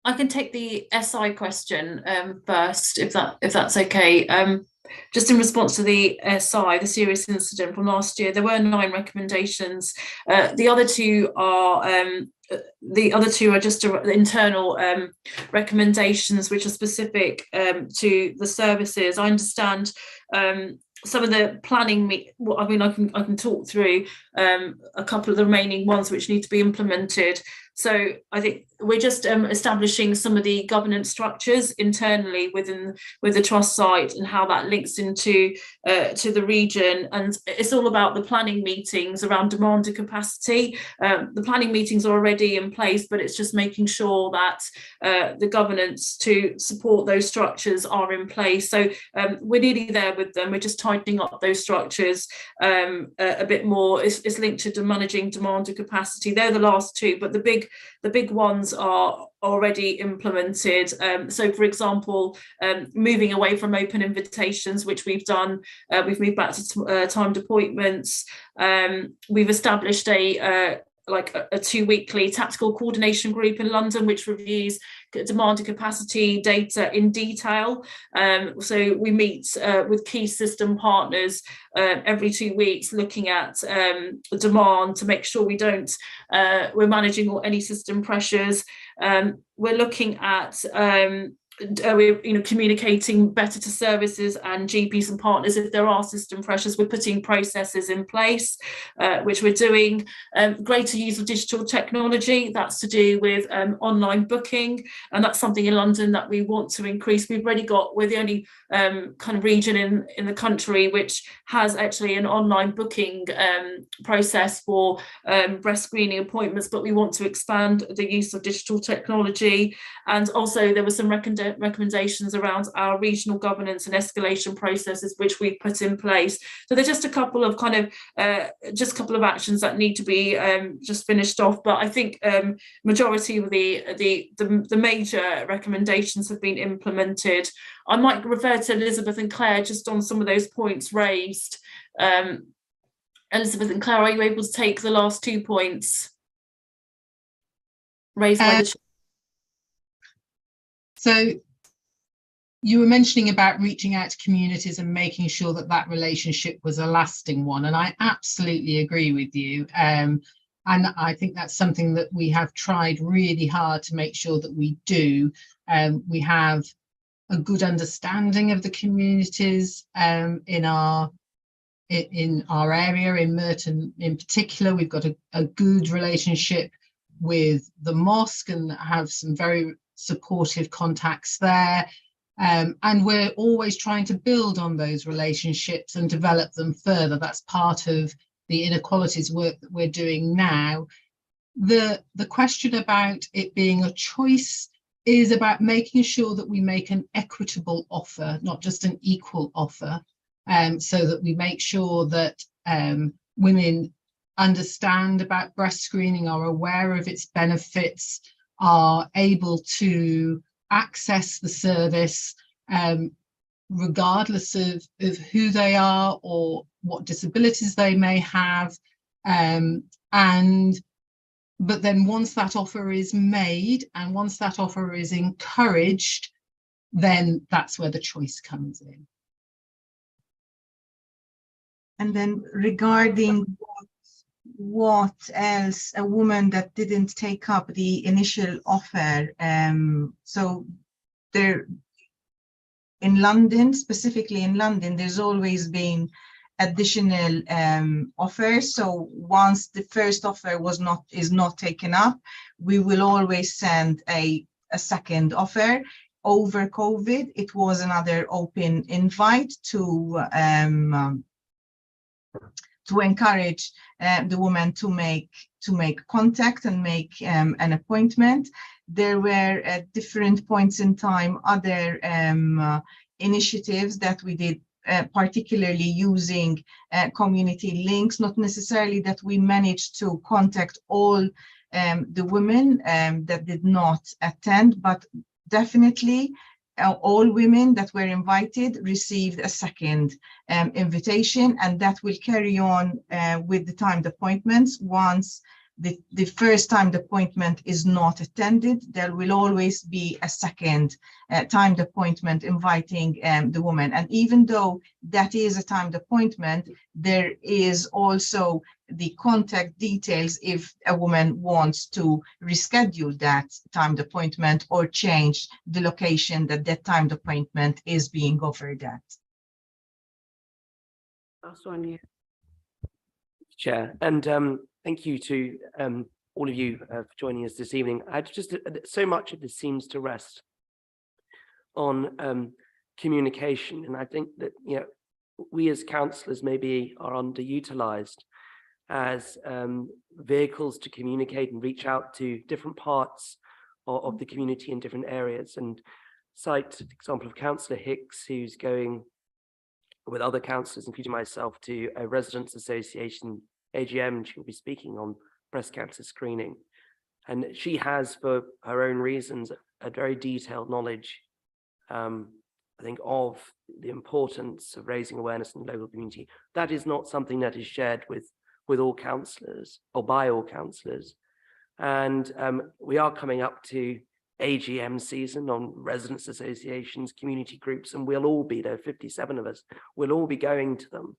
I can take the SI question first, if that's okay. Just in response to the SI, the serious incident from last year, there were 9 recommendations. The other two are just internal recommendations, which are specific to the services. I understand some of the planning, I can talk through a couple of the remaining ones which need to be implemented. So I think we're just establishing some of the governance structures internally with the trust site and how that links into to the region. And it's all about the planning meetings around demand and capacity. The planning meetings are already in place, but it's just making sure that the governance to support those structures are in place. So we're nearly there with them. We're just tightening up those structures a bit more. It's linked to managing demand and capacity. They're the last two, but the big ones are already implemented. So for example, moving away from open invitations, which we've done, we've moved back to timed appointments. We've established a 2-weekly tactical coordination group in London, which reviews demand and capacity data in detail. So we meet with key system partners every 2 weeks, looking at demand to make sure we're managing any system pressures. We're looking at communicating better to services and GPs and partners if there are system pressures. We're putting processes in place, which we're doing. Greater use of digital technology, that's to do with online booking, and that's something in London that we want to increase. We're the only kind of region in the country which has actually an online booking process for breast screening appointments, but we want to expand the use of digital technology. And also there were some recommendations around our regional governance and escalation processes, which we put in place. So there's just a couple of actions that need to be just finished off. But I think majority of the major recommendations have been implemented. I might refer to Elizabeth and Claire just on some of those points raised. Elizabeth and Claire, are you able to take the last 2 points raised by the... So you were mentioning about reaching out to communities and making sure that relationship was a lasting one. And I absolutely agree with you. And I think that's something that we have tried really hard to make sure that we do. We have a good understanding of the communities in our area, in Merton in particular. We've got a good relationship with the mosque and have some very supportive contacts there. And we're always trying to build on those relationships and develop them further. That's part of the inequalities work that we're doing now. The question about it being a choice is about making sure that we make an equitable offer, not just an equal offer, so that we make sure that women understand about breast screening, are aware of its benefits, are able to access the service regardless of who they are or what disabilities they may have. But then once that offer is made and once that offer is encouraged, then that's where the choice comes in. And then regarding what else, a woman that didn't take up the initial offer, so there in London, specifically in London, there's always been additional offers. So once the first offer is not taken up, we will always send a second offer. Over COVID, it was another open invite to encourage the woman to make contact and make an appointment. There were at different points in time other initiatives that we did, particularly using community links, not necessarily that we managed to contact all the women that did not attend, but definitely all women that were invited received a second invitation, and that will carry on with the timed appointments. Once the first timed appointment is not attended, there will always be a second timed appointment inviting the woman. And even though that is a timed appointment, there is also the contact details if a woman wants to reschedule that timed appointment or change the location that that timed appointment is being offered at. Last one, yeah. Chair, and thank you to all of you for joining us this evening. I just so much of this seems to rest on communication, and I think that we as councillors maybe are underutilised as vehicles to communicate and reach out to different parts of the community in different areas. And cite the example of Councillor Hicks, who's going with other councillors, including myself, to a residents' association AGM. She'll be speaking on breast cancer screening, and she has, for her own reasons, a very detailed knowledge, I think, of the importance of raising awareness in the local community. That is not something that is shared with all councillors or by all councillors. And we are coming up to AGM season on residents' associations, community groups, and we'll all be there, 57 of us, we'll all be going to them.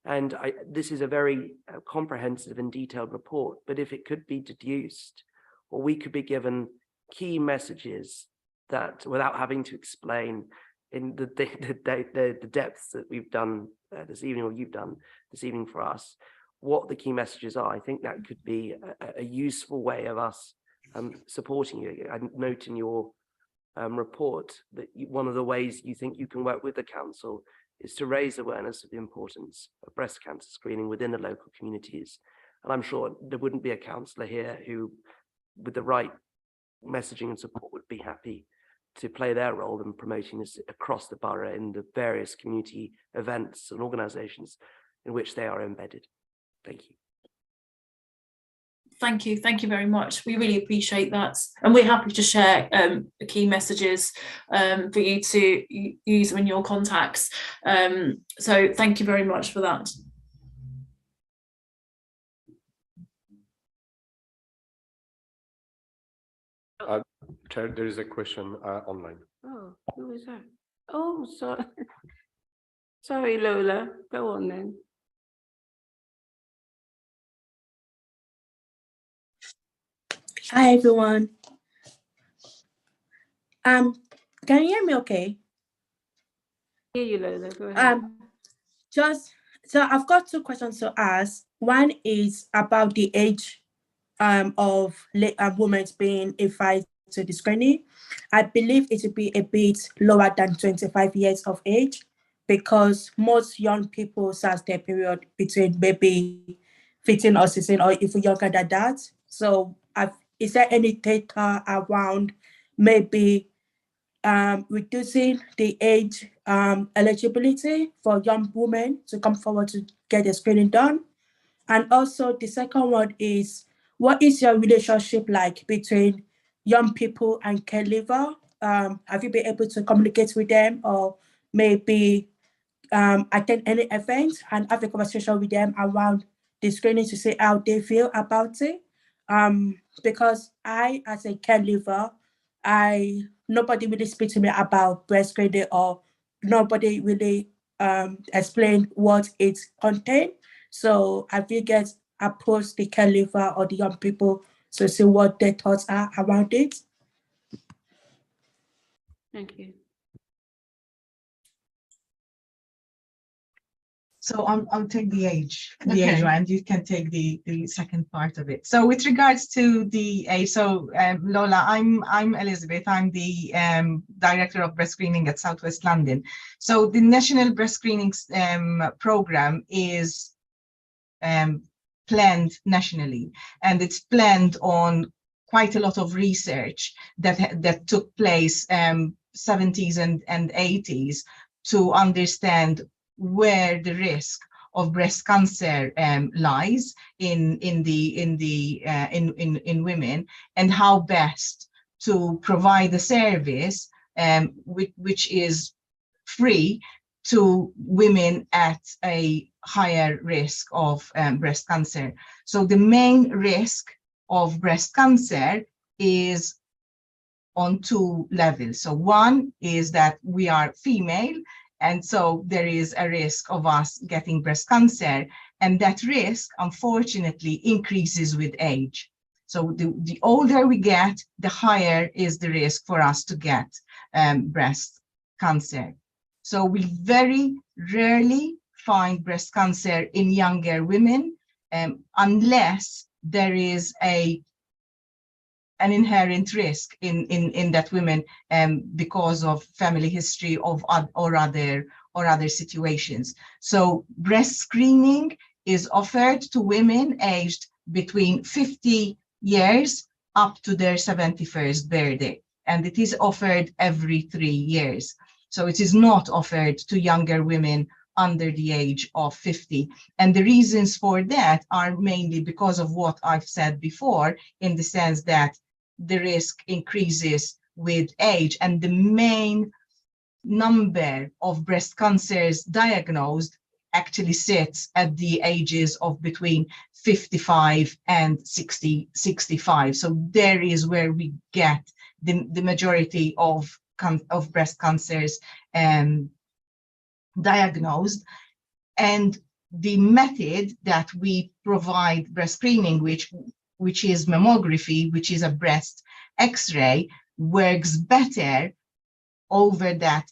And this is a very comprehensive and detailed report, but if it could be deduced, or we could be given key messages that, without having to explain in the depths that we've done this evening, or you've done this evening for us, what the key messages are, I think that could be a useful way of us supporting you. I note in your report that one of the ways you think you can work with the council is to raise awareness of the importance of breast cancer screening within the local communities. And I'm sure there wouldn't be a councillor here who, with the right messaging and support, would be happy to play their role in promoting this across the borough in the various community events and organisations in which they are embedded. Thank you. Thank you very much. We really appreciate that, and we're happy to share the key messages for you to use in your contacts. So thank you very much for that. Chair, there is a question online. Oh, who is that? Oh, sorry. Sorry, Lola. Go on then. Hi everyone. Can you hear me okay? Hear you, Lola. Go ahead. So I've got two questions to ask. One is about the age of women being invited to the screening. I believe it will be a bit lower than 25 years of age, because most young people start their period between maybe 15 or 16 or even younger than that. So is there any data around maybe reducing the age eligibility for young women to come forward to get the screening done? And also the second one is, what is your relationship like between young people and care leaver? Have you been able to communicate with them, or maybe attend any events and have a conversation with them around the screening to see how they feel about it? Because I, as a care leaver, nobody really speaks to me about breastfeeding, or nobody really explained what it contained. So I will get approach the care leaver or the young people to see what their thoughts are around it. Thank you. So I'll take the age Okay. one. You can take the second part of it. So with regards to the age, so Lola, I'm Elizabeth. I'm the director of breast screening at Southwest London. So the National Breast Screening program is planned nationally, and it's planned on quite a lot of research that took place 70s and 80s to understand where the risk of breast cancer lies in women, and how best to provide a service which is free to women at a higher risk of breast cancer. So the main risk of breast cancer is on two levels. So one is that we are female, and so there is a risk of us getting breast cancer, and that risk unfortunately increases with age. So the older we get, the higher is the risk for us to get breast cancer. So we very rarely find breast cancer in younger women unless there is an inherent risk in that women because of family history or other situations. So breast screening is offered to women aged between 50 years up to their 71st birthday, and it is offered every 3 years. So it is not offered to younger women under the age of 50. And the reasons for that are mainly because of what I've said before, in the sense that the risk increases with age, and the main number of breast cancers diagnosed actually sits at the ages of between 55 and 65. So there is where we get the majority of breast cancers diagnosed. And the method that we provide breast screening, which is mammography, which is a breast X-ray, works better over that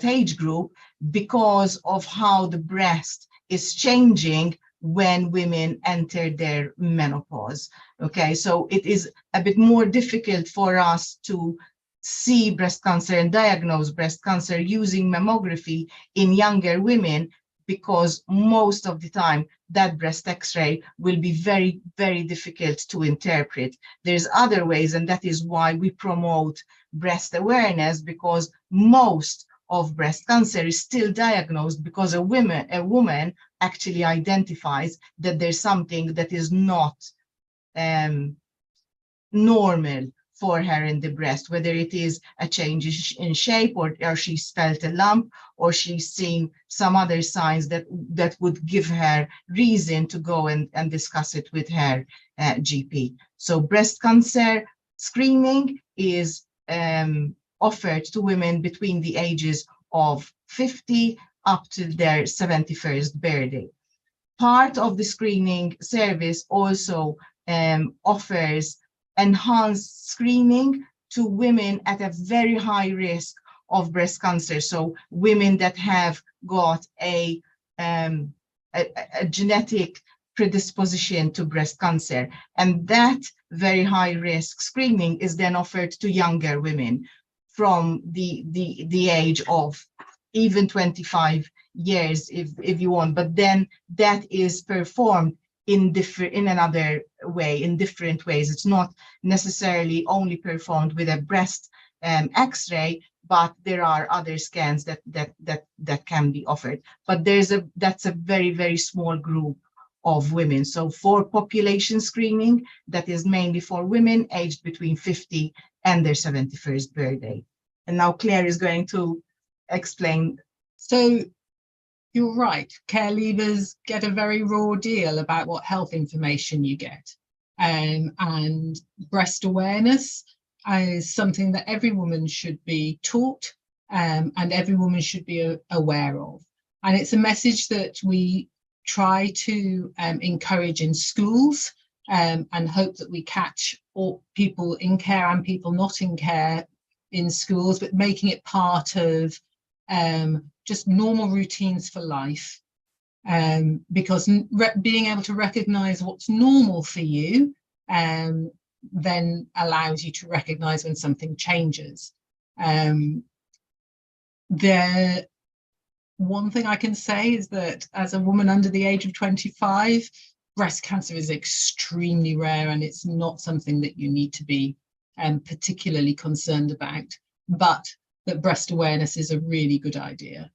age group because of how the breast is changing when women enter their menopause. Okay, so it is a bit more difficult for us to see breast cancer and diagnose breast cancer using mammography in younger women, because most of the time that breast X-ray will be very, very difficult to interpret. There's other ways, and that is why we promote breast awareness, because most of breast cancer is still diagnosed because a woman actually identifies that there's something that is not normal for her in the breast, whether it is a change in shape, or she's felt a lump, or she's seen some other signs that would give her reason to go and discuss it with her GP. So breast cancer screening is offered to women between the ages of 50 up to their 71st birthday. Part of the screening service also offers enhanced screening to women at a very high risk of breast cancer. So women that have got a genetic predisposition to breast cancer, and that very high risk screening is then offered to younger women from the age of even 25 years if you want, but then that is performed in another way, in different ways. It's not necessarily only performed with a breast X-ray, but there are other scans that can be offered. But that's a very, very small group of women. So for population screening, that is mainly for women aged between 50 and their 71st birthday. And now Claire is going to explain. So you're right, care leavers get a very raw deal about what health information you get. And breast awareness is something that every woman should be taught and every woman should be aware of. And it's a message that we try to encourage in schools and hope that we catch all people in care and people not in care in schools, but making it part of just normal routines for life, because being able to recognize what's normal for you then allows you to recognize when something changes. The one thing I can say is that as a woman under the age of 25, breast cancer is extremely rare and it's not something that you need to be particularly concerned about, but that breast awareness is a really good idea.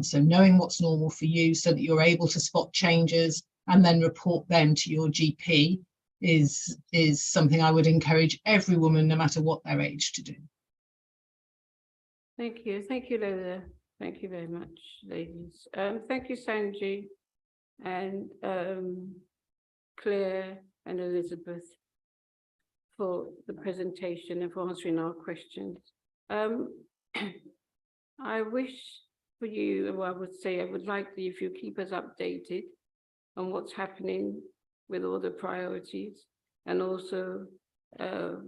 So knowing what's normal for you so that you're able to spot changes and then report them to your GP is something I would encourage every woman, no matter what their age, to do. Thank you. Thank you, Lola. Thank you very much, ladies. Thank you, Sanji and Claire and Elizabeth for the presentation and for answering our questions. I wish for you, or I would say I would like if you keep us updated on what's happening with all the priorities, and also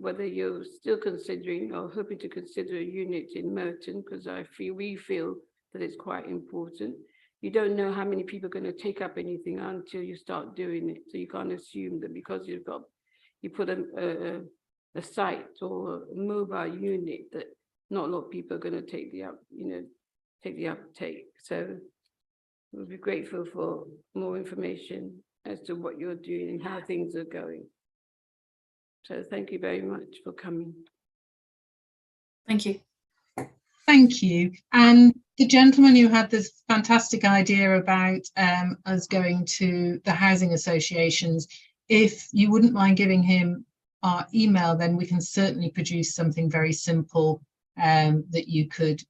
whether you're still considering or hoping to consider a unit in Merton, because we feel that it's quite important. You don't know how many people are going to take up anything until you start doing it, so you can't assume that because you put a site or a mobile unit that not a lot of people are going to take the uptake. So we'll be grateful for more information as to what you're doing and how things are going. So thank you very much for coming. Thank you. Thank you. And the gentleman who had this fantastic idea about us going to the housing associations, if you wouldn't mind giving him our email, then we can certainly produce something very simple that you could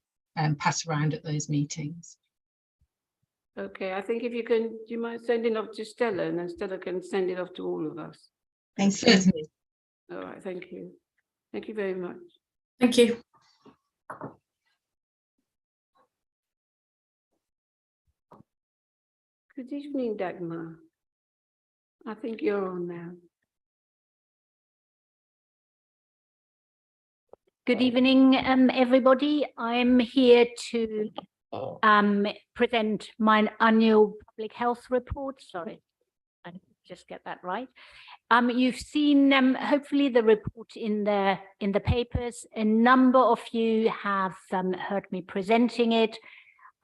pass around at those meetings. Okay, I think if you can, do you mind sending off to Stella, and then Stella can send it off to all of us? Thank you. Certainly. All right, thank you. Thank you very much. Thank you. Good evening, Dagmar. I think you're on now. Good evening, everybody. I'm here to present my annual public health report. Sorry, I didn't just get that right. You've seen hopefully the report in the papers. A number of you have heard me presenting it.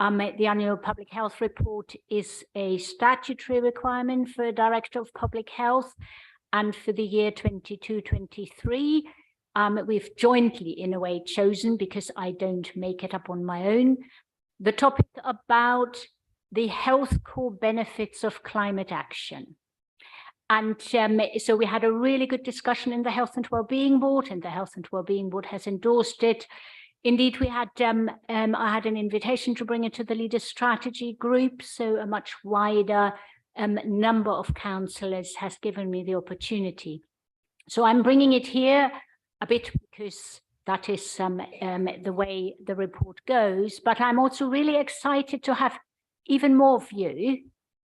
The annual public health report is a statutory requirement for a director of public health, and for the year 22-23. We've jointly, in a way, chosen, because I don't make it up on my own, the topic about the health core benefits of climate action. And so we had a really good discussion in the Health and Wellbeing Board, and the Health and Wellbeing Board has endorsed it. Indeed, we had I had an invitation to bring it to the Leaders Strategy Group, so a much wider number of councillors has given me the opportunity. So I'm bringing it here a bit because that is the way the report goes, but I'm also really excited to have even more of you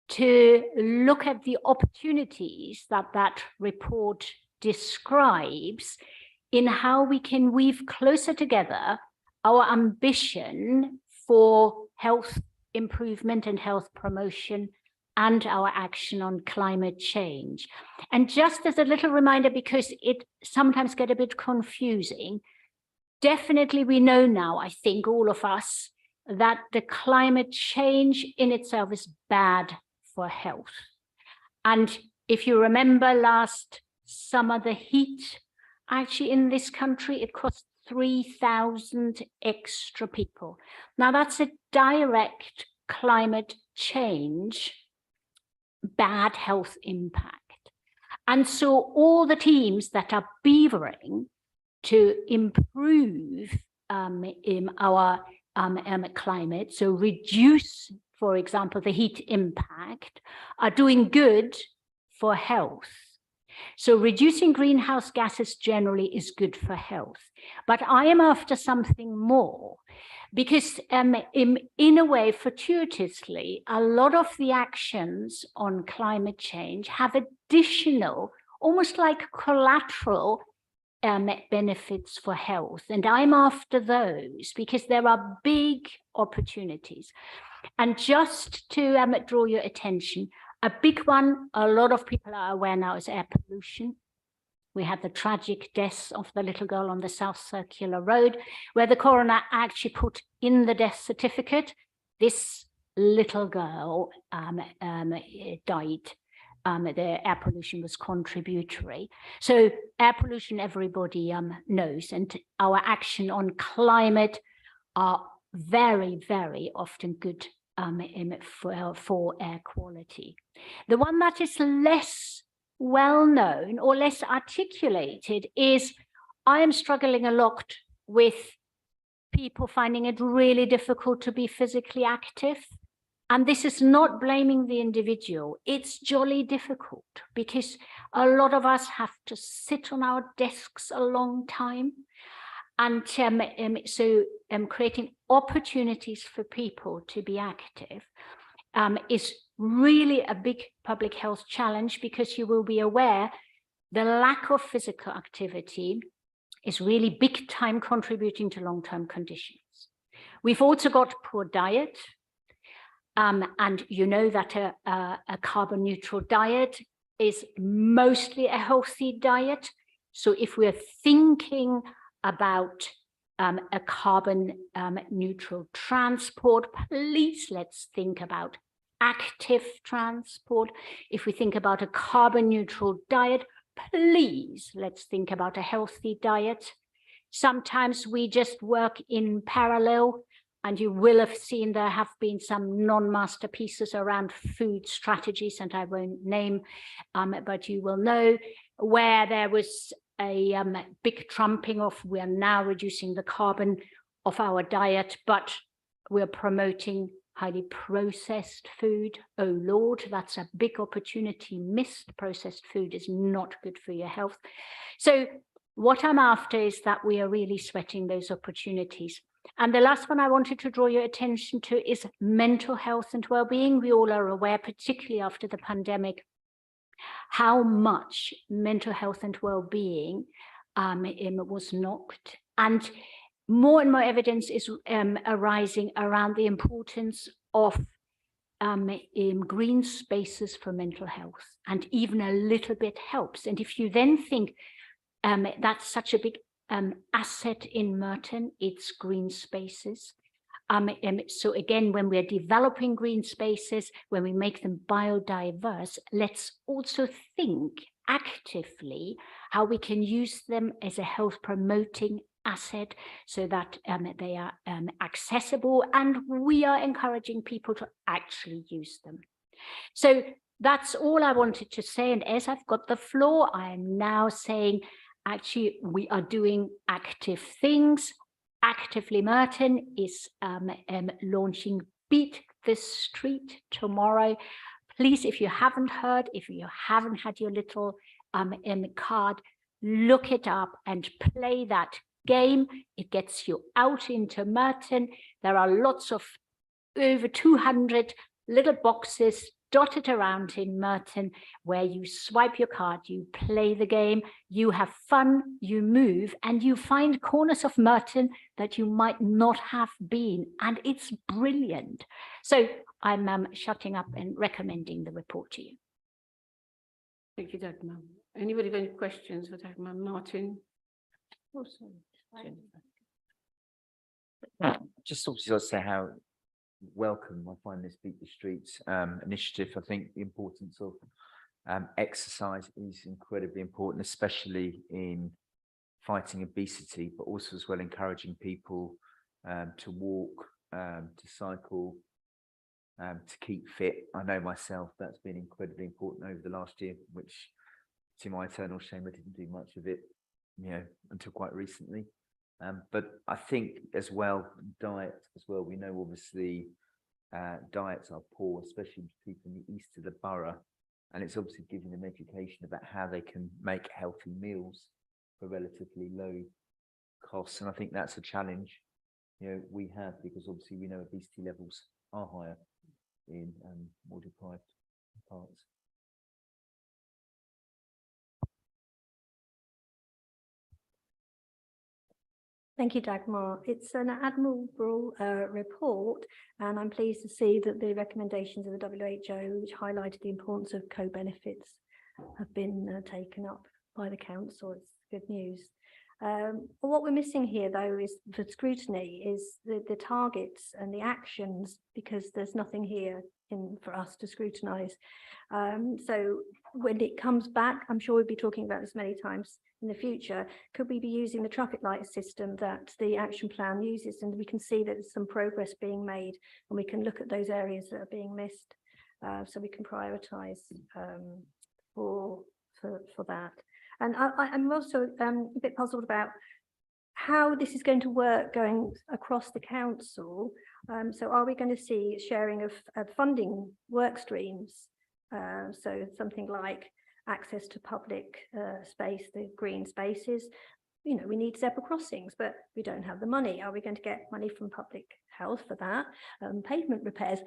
to look at the opportunities that that report describes in how we can weave closer together our ambition for health improvement and health promotion and our action on climate change. And just as a little reminder, because it sometimes gets a bit confusing, definitely we know now, I think all of us, that the climate change in itself is bad for health. And if you remember last summer, the heat, actually in this country, it cost 3,000 extra people. Now that's a direct climate change, bad health impact. And so all the teams that are beavering to improve in our climate, so reduce, for example, the heat impact, are doing good for health. So reducing greenhouse gases generally is good for health. But I am after something more, because in a way, fortuitously, a lot of the actions on climate change have additional, almost like collateral benefits for health. And I'm after those because there are big opportunities. And just to draw your attention, a big one, a lot of people are aware now, is air pollution. We had the tragic death of the little girl on the South Circular Road, where the coroner actually put in the death certificate, this little girl died. The air pollution was contributory. So air pollution, everybody knows, and our action on climate are very, very often good for air quality. The one that is less well known or less articulated is I am struggling a lot with people finding it really difficult to be physically active. And this is not blaming the individual. It's jolly difficult because a lot of us have to sit on our desks a long time. And so creating opportunities for people to be active is really a big public health challenge, because you will be aware the lack of physical activity is really big time contributing to long-term conditions. We've also got poor diet. And you know that a carbon neutral diet is mostly a healthy diet. So if we're thinking about a carbon neutral transport, please let's think about active transport. If we think about a carbon neutral diet, please let's think about a healthy diet. Sometimes we just work in parallel, and you will have seen there have been some non-masterpieces around food strategies, and I won't name, but you will know, where there was a big trumping of we're now reducing the carbon of our diet, but we're promoting highly processed food. Oh Lord, that's a big opportunity missed. Processed food is not good for your health. So what I'm after is that we are really sweating those opportunities. And the last one I wanted to draw your attention to is mental health and well-being. We all are aware, particularly after the pandemic, how much mental health and well-being was knocked. And more evidence is arising around the importance of green spaces for mental health, and even a little bit helps. And if you then think that's such a big asset in Merton, it's green spaces. So again, when we're developing green spaces, when we make them biodiverse, let's also think actively how we can use them as a health promoting asset, so that they are accessible, and we are encouraging people to actually use them. So that's all I wanted to say. And as I've got the floor, I am now saying, actually, we are doing active things. Actively Merton is launching Beat the Street tomorrow. Please, if you haven't heard, if you haven't had your little card, look it up and play that game. It gets you out into Merton. There are lots of over 200 little boxes dotted around in Merton where you swipe your card, you play the game, you have fun, you move, and you find corners of Merton that you might not have been. And it's brilliant. So I'm shutting up and recommending the report to you. Thank you, Dagmar. Anybody have any questions for Dagmar? Martin? Oh, sorry. Jennifer. Just obviously I'll say how welcome I find this Beat the Streets initiative. I think the importance of exercise is incredibly important, especially in fighting obesity, but also as well encouraging people to walk, to cycle, to keep fit. I know myself that's been incredibly important over the last year, which to my eternal shame, I didn't do much of it, until quite recently. But I think as well, diet as well, we know obviously diets are poor, especially people in the east of the borough. And it's obviously giving them education about how they can make healthy meals for relatively low costs. And I think that's a challenge, we have, because obviously we know obesity levels are higher in more deprived parts. Thank you, Dagmar. It's an admirable report, and I'm pleased to see that the recommendations of the WHO, which highlighted the importance of co-benefits, have been taken up by the council. It's good news. What we're missing here, though, is for scrutiny, is the targets and the actions, because there's nothing here for us to scrutinise. So when it comes back, I'm sure we'll be talking about this many times in the future. Could we be using the traffic light system that the action plan uses, and we can see that there's some progress being made, and we can look at those areas that are being missed, so we can prioritise for that. And I'm also a bit puzzled about how this is going to work going across the council. So are we going to see sharing of funding work streams? So something like access to public space, the green spaces. We need zebra crossings, but we don't have the money. Are we going to get money from public health for that? Pavement repairs.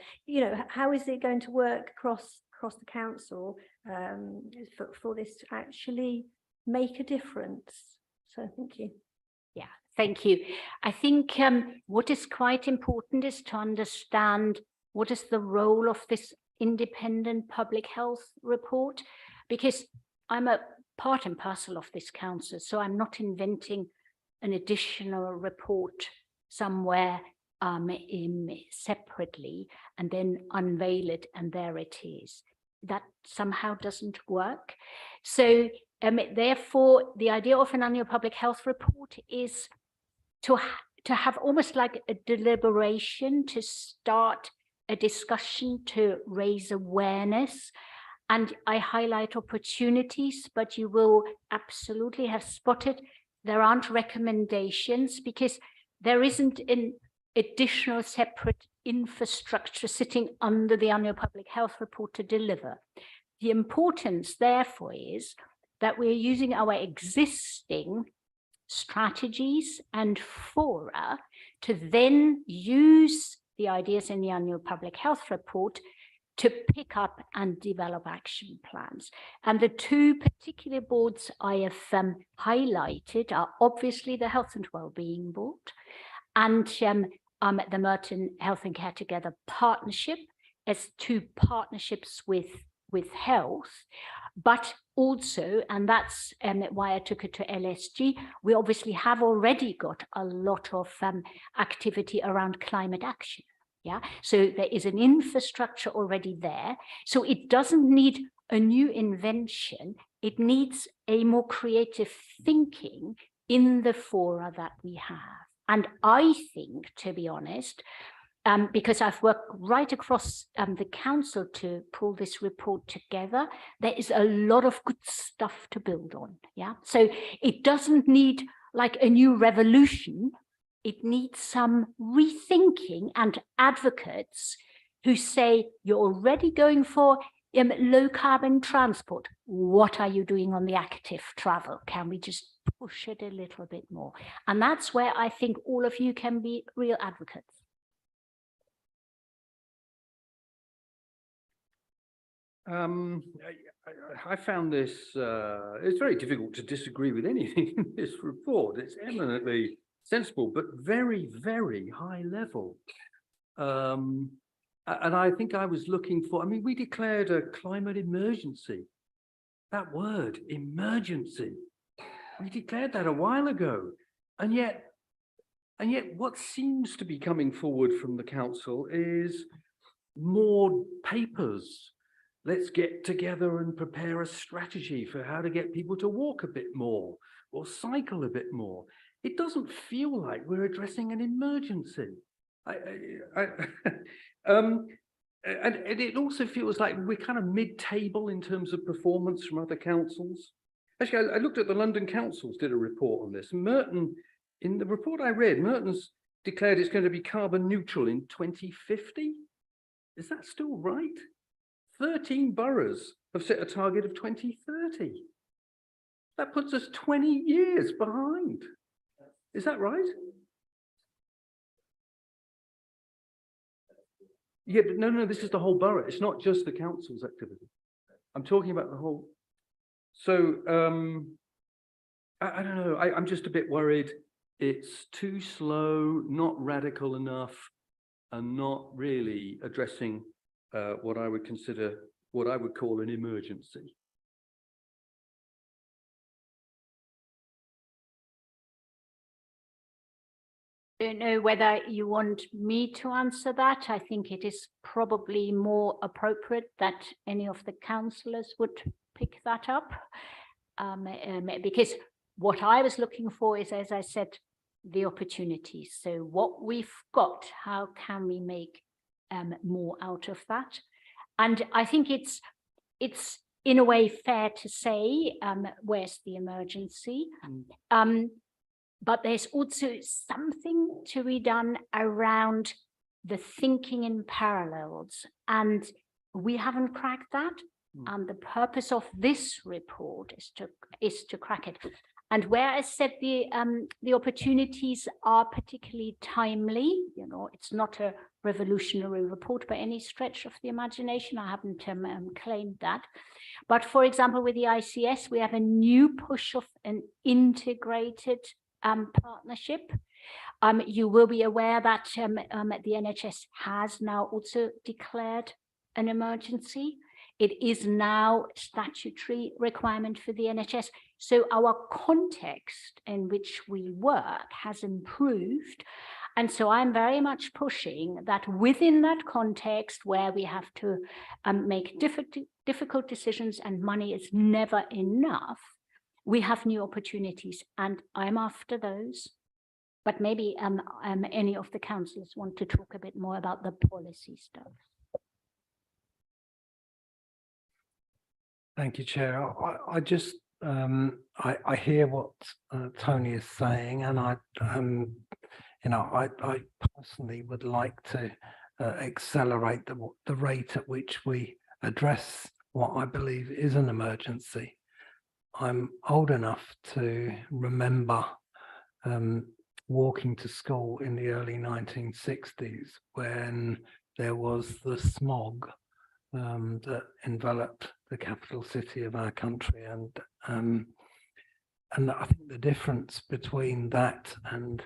How is it going to work across the council for this to actually make a difference? So thank you. Yeah, thank you. I think what is quite important is to understand what is the role of this independent public health report, because I'm a part and parcel of this council, so I'm not inventing an additional report somewhere separately and then unveil it and there it is. That somehow doesn't work. So therefore, the idea of an annual public health report is to have almost like a deliberation, to start a discussion, to raise awareness. And I highlight opportunities, but you will absolutely have spotted there aren't recommendations, because there isn't an additional separate infrastructure sitting under the annual public health report to deliver. The importance, therefore, is that we're using our existing strategies and fora to then use the ideas in the annual public health report to pick up and develop action plans. And the two particular boards I have highlighted are obviously the Health and Wellbeing Board and the Merton Health and Care Together Partnership, as two partnerships with health, but also, and that's why I took it to LSG, we obviously have already got a lot of activity around climate action. Yeah, so there is an infrastructure already there. So it doesn't need a new invention. It needs a more creative thinking in the fora that we have. And I think, to be honest, because I've worked right across the council to pull this report together, there is a lot of good stuff to build on. Yeah, so it doesn't need like a new revolution. It needs some rethinking and advocates who say, you're already going for low carbon transport. What are you doing on the active travel? Can we just push it a little bit more? And that's where I think all of you can be real advocates. I found this, it's very difficult to disagree with anything in this report. It's eminently sensible, but very, very high level. And I think I was looking for, I mean, we declared a climate emergency. That word, emergency. We declared that a while ago. And yet what seems to be coming forward from the council is more papers. Let's get together and prepare a strategy for how to get people to walk a bit more or cycle a bit more. It doesn't feel like we're addressing an emergency. And it also feels like we're kind of mid-table in terms of performance from other councils. Actually, I looked at the London councils did a report on this. Merton, in the report I read, Merton's declared it's going to be carbon neutral in 2050. Is that still right? 13 boroughs have set a target of 2030. That puts us 20 years behind. Is that right? Yeah, but no, this is the whole borough. It's not just the council's activity. I'm talking about the whole. So I don't know. I'm just a bit worried. It's too slow, not radical enough, and not really addressing what I would call an emergency. I don't know whether you want me to answer that. I think it is probably more appropriate that any of the councillors would pick that up. Because what I was looking for is, as I said, the opportunities. So what we've got, how can we make more out of that? And I think it's in a way fair to say, where's the emergency? But there's also something to be done around the thinking in parallels, and we haven't cracked that. And the purpose of this report is to crack it. And where I said the opportunities are particularly timely, you know, it's not a revolutionary report by any stretch of the imagination. I haven't claimed that. But for example, with the ICS, we have a new push of an integrated partnership. You will be aware that the NHS has now also declared an emergency. It is now a statutory requirement for the NHS. So our context in which we work has improved. And so I'm very much pushing that within that context where we have to make difficult decisions and money is never enough, we have new opportunities, and I'm after those. But maybe any of the councillors want to talk a bit more about the policy stuff. Thank you, Chair. I just I hear what Tony is saying, and I personally would like to accelerate the rate at which we address what I believe is an emergency. I'm old enough to remember walking to school in the early 1960s when there was the smog that enveloped the capital city of our country, and I think the difference between that and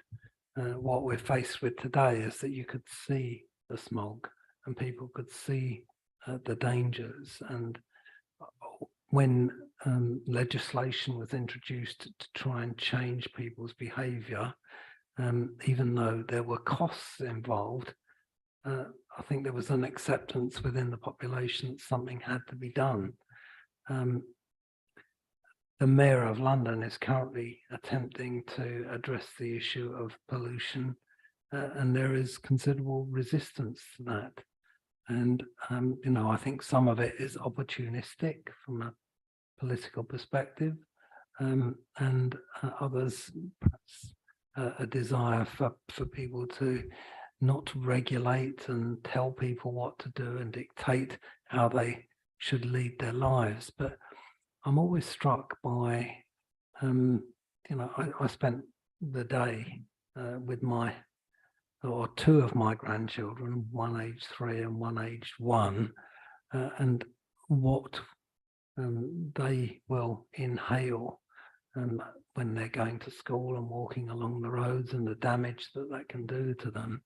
what we're faced with today is that you could see the smog and people could see the dangers. And when legislation was introduced to try and change people's behaviour, even though there were costs involved, I think there was an acceptance within the population that something had to be done. The Mayor of London is currently attempting to address the issue of pollution, and there is considerable resistance to that. And, I think some of it is opportunistic from a political perspective, and others perhaps a desire for people to not regulate and tell people what to do and dictate how they should lead their lives. But I'm always struck by, I spent the day with two of my grandchildren, one aged 3 and one aged 1, and what they will inhale when they're going to school and walking along the roads, and the damage that can do to them.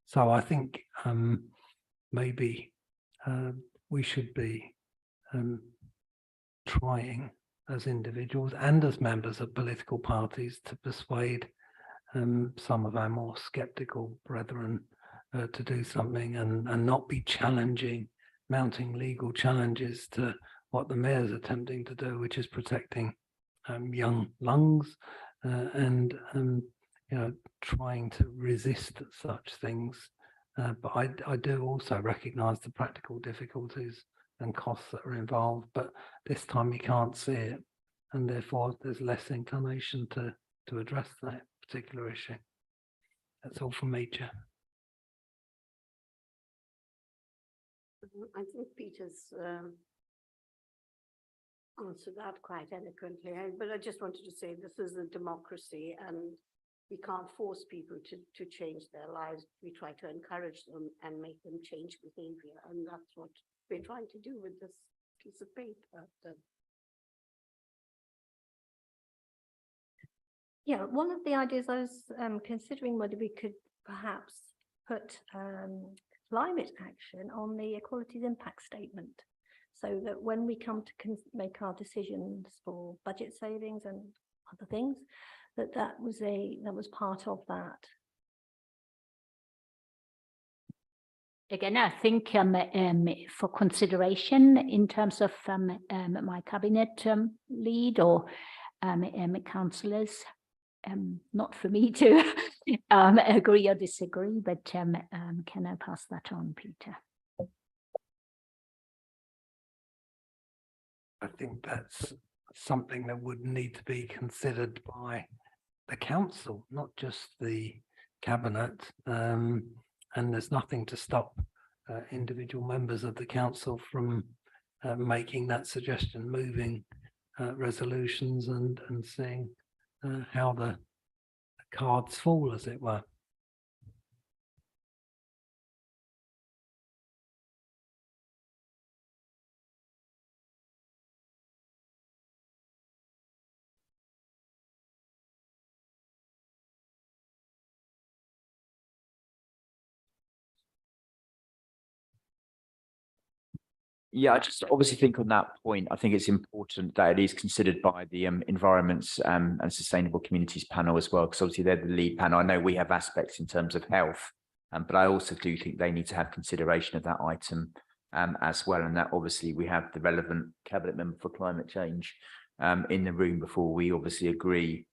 So I think maybe we should be trying as individuals and as members of political parties to persuade some of our more skeptical brethren to do something and not be mounting legal challenges to what the mayor's attempting to do, which is protecting young lungs and trying to resist such things. But I do also recognise the practical difficulties and costs that are involved, but this time you can't see it, and therefore there's less inclination to address that particular issue. That's all from me, Chair. I think Peter's answered that quite eloquently, but I just wanted to say this is a democracy and we can't force people to change their lives. We try to encourage them and make them change behavior, and that's what we're trying to do with this piece of paper. Yeah, one of the ideas I was considering whether we could perhaps put climate action on the equalities impact statement, so that when we come to make our decisions for budget savings and other things, that was part of that. Again, I think for consideration in terms of my cabinet lead or councillors, not for me to agree or disagree, but can I pass that on, Peter? I think that's something that would need to be considered by the council, not just the cabinet. And there's nothing to stop individual members of the council from making that suggestion, moving resolutions and seeing how the cards fall, as it were. Yeah, I just obviously think on that point, I think it's important that it is considered by the Environments and Sustainable Communities panel as well, because obviously they're the lead panel. I know we have aspects in terms of health, but I also do think they need to have consideration of that item as well. And that obviously we have the relevant cabinet member for climate change in the room before we obviously agree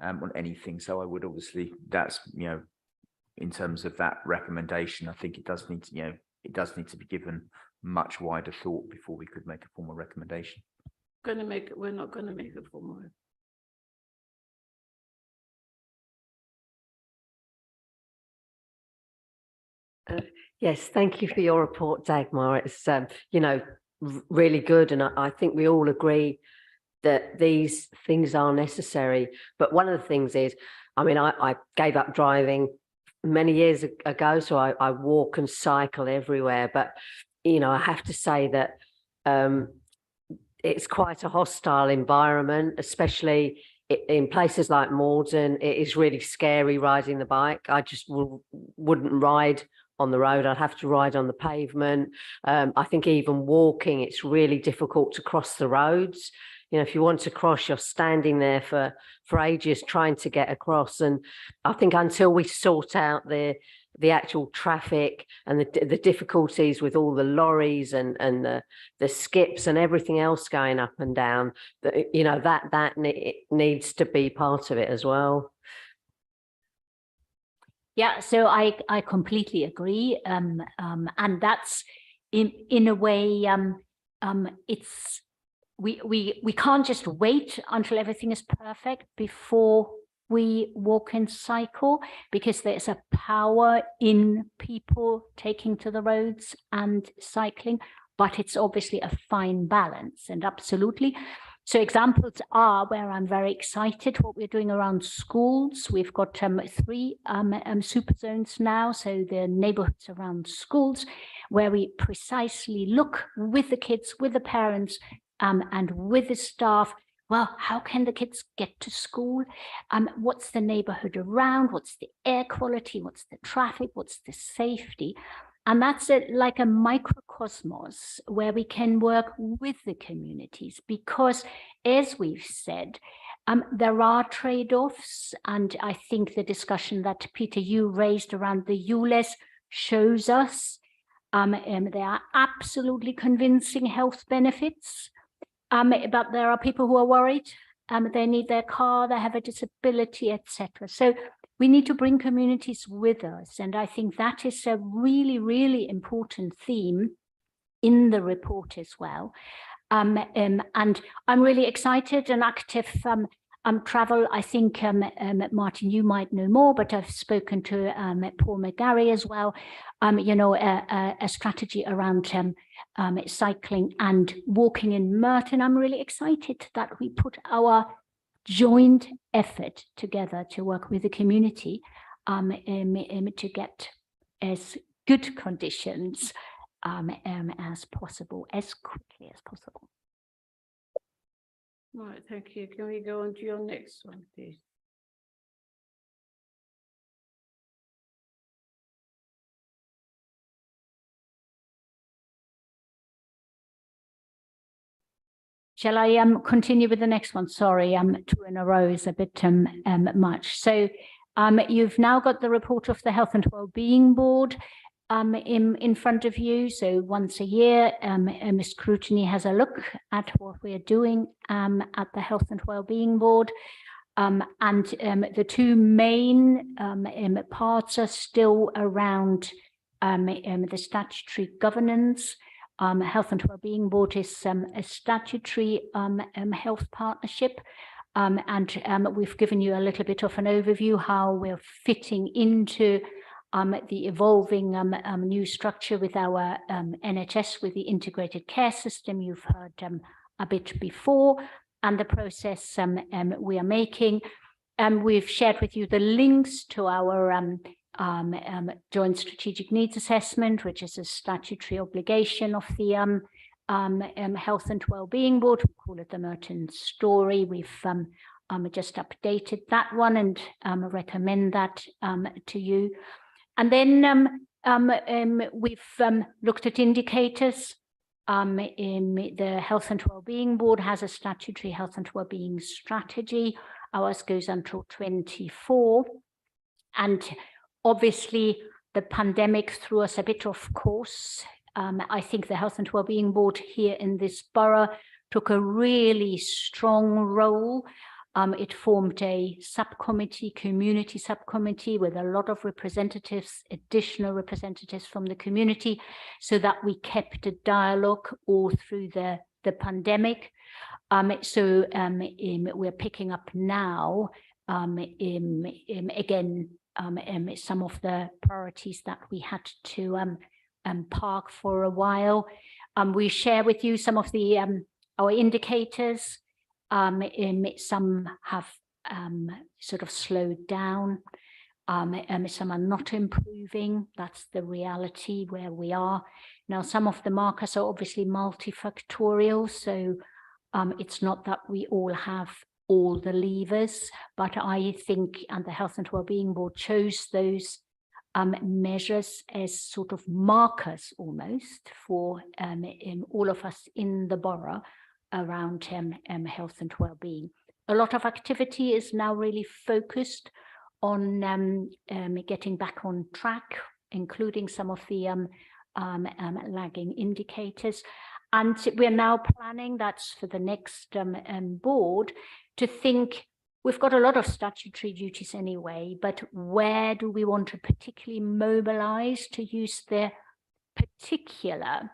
on anything. So I would obviously, that's, in terms of that recommendation, I think it does need to, it does need to be given much wider thought before we could make a formal recommendation. We're not going to make a formal. Yes, thank you for your report, Dagmar. It's really good, and I think we all agree that these things are necessary. But one of the things is, I mean, I gave up driving many years ago, so I walk and cycle everywhere. But I have to say that it's quite a hostile environment, especially in places like Morden. It is really scary riding the bike. I just wouldn't ride on the road. I'd have to ride on the pavement. I think even walking, it's really difficult to cross the roads. If you want to cross, you're standing there for ages trying to get across. And I think until we sort out the actual traffic and the difficulties with all the lorries and the skips and everything else going up and down, that needs to be part of it as well. Yeah, so I completely agree, and that's in a way it's we can't just wait until everything is perfect before we walk and cycle, because there's a power in people taking to the roads and cycling, but it's obviously a fine balance. And absolutely, so examples are where I'm very excited what we're doing around schools. We've got 3 super zones now, so the neighborhoods around schools, where we precisely look with the kids, with the parents, and with the staff. Well, how can the kids get to school? What's the neighborhood around? What's the air quality? What's the traffic? What's the safety? And that's like a microcosmos where we can work with the communities, because as we've said, there are trade-offs, and I think the discussion that Peter, you raised around the ULEZ shows us there are absolutely convincing health benefits, but there are people who are worried. They need their car, they have a disability, etc. So we need to bring communities with us, and I think that is a really, really important theme in the report as well. And I'm really excited and active travel. I think, Martin, you might know more, but I've spoken to Paul McGarry as well, you know, a strategy around cycling and walking in Merton. I'm really excited that we put our joint effort together to work with the community to get as good conditions as possible, as quickly as possible. Right, thank you. Can we go on to your next one, please? Shall I continue with the next one? Sorry, 2 in a row is a bit much. So you've now got the report of the Health and Wellbeing Board in front of you. So once a year, Scrutiny has a look at what we're doing at the Health and Wellbeing Board. And the two main parts are still around the statutory governance. Health and Wellbeing Board is a statutory health partnership, and we've given you a little bit of an overview how we're fitting into the evolving new structure with our NHS, with the integrated care system. You've heard a bit before, and the process we are making. We've shared with you the links to our Joint Strategic Needs Assessment, which is a statutory obligation of the Health and Wellbeing Board. We call it the Merton Story. We've just updated that one and recommend that to you. And then we've looked at indicators. The Health and Wellbeing Board has a statutory health and wellbeing strategy. Ours goes until 24. And obviously, the pandemic threw us a bit off course. I think the Health and Wellbeing Board here in this borough took a really strong role. It formed a subcommittee, community subcommittee, with a lot of representatives, additional representatives from the community, so that we kept a dialogue all through the pandemic. So we're picking up now, again, some of the priorities that we had to park for a while. We share with you some of the our indicators. Some have sort of slowed down. Some are not improving. That's the reality where we are. Now, some of the markers are obviously multifactorial, so it's not that we all have all the levers, but I think, and the Health and Wellbeing Board chose those measures as sort of markers almost for all of us in the borough around health and well-being. A lot of activity is now really focused on getting back on track, including some of the lagging indicators. And we're now planning, that's for the next board, to think, we've got a lot of statutory duties anyway, but where do we want to particularly mobilize to use the particular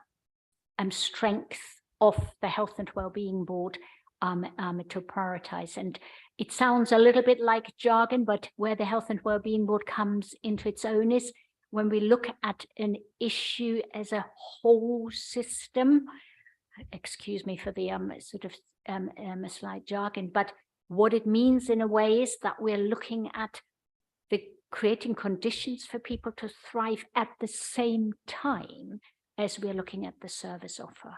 strength of the Health and Wellbeing Board to prioritize? And it sounds a little bit like jargon, but where the Health and Wellbeing Board comes into its own is when we look at an issue as a whole system. Excuse me for the sort of slight jargon, but what it means in a way is that we're looking at the creating conditions for people to thrive at the same time as we're looking at the service offer.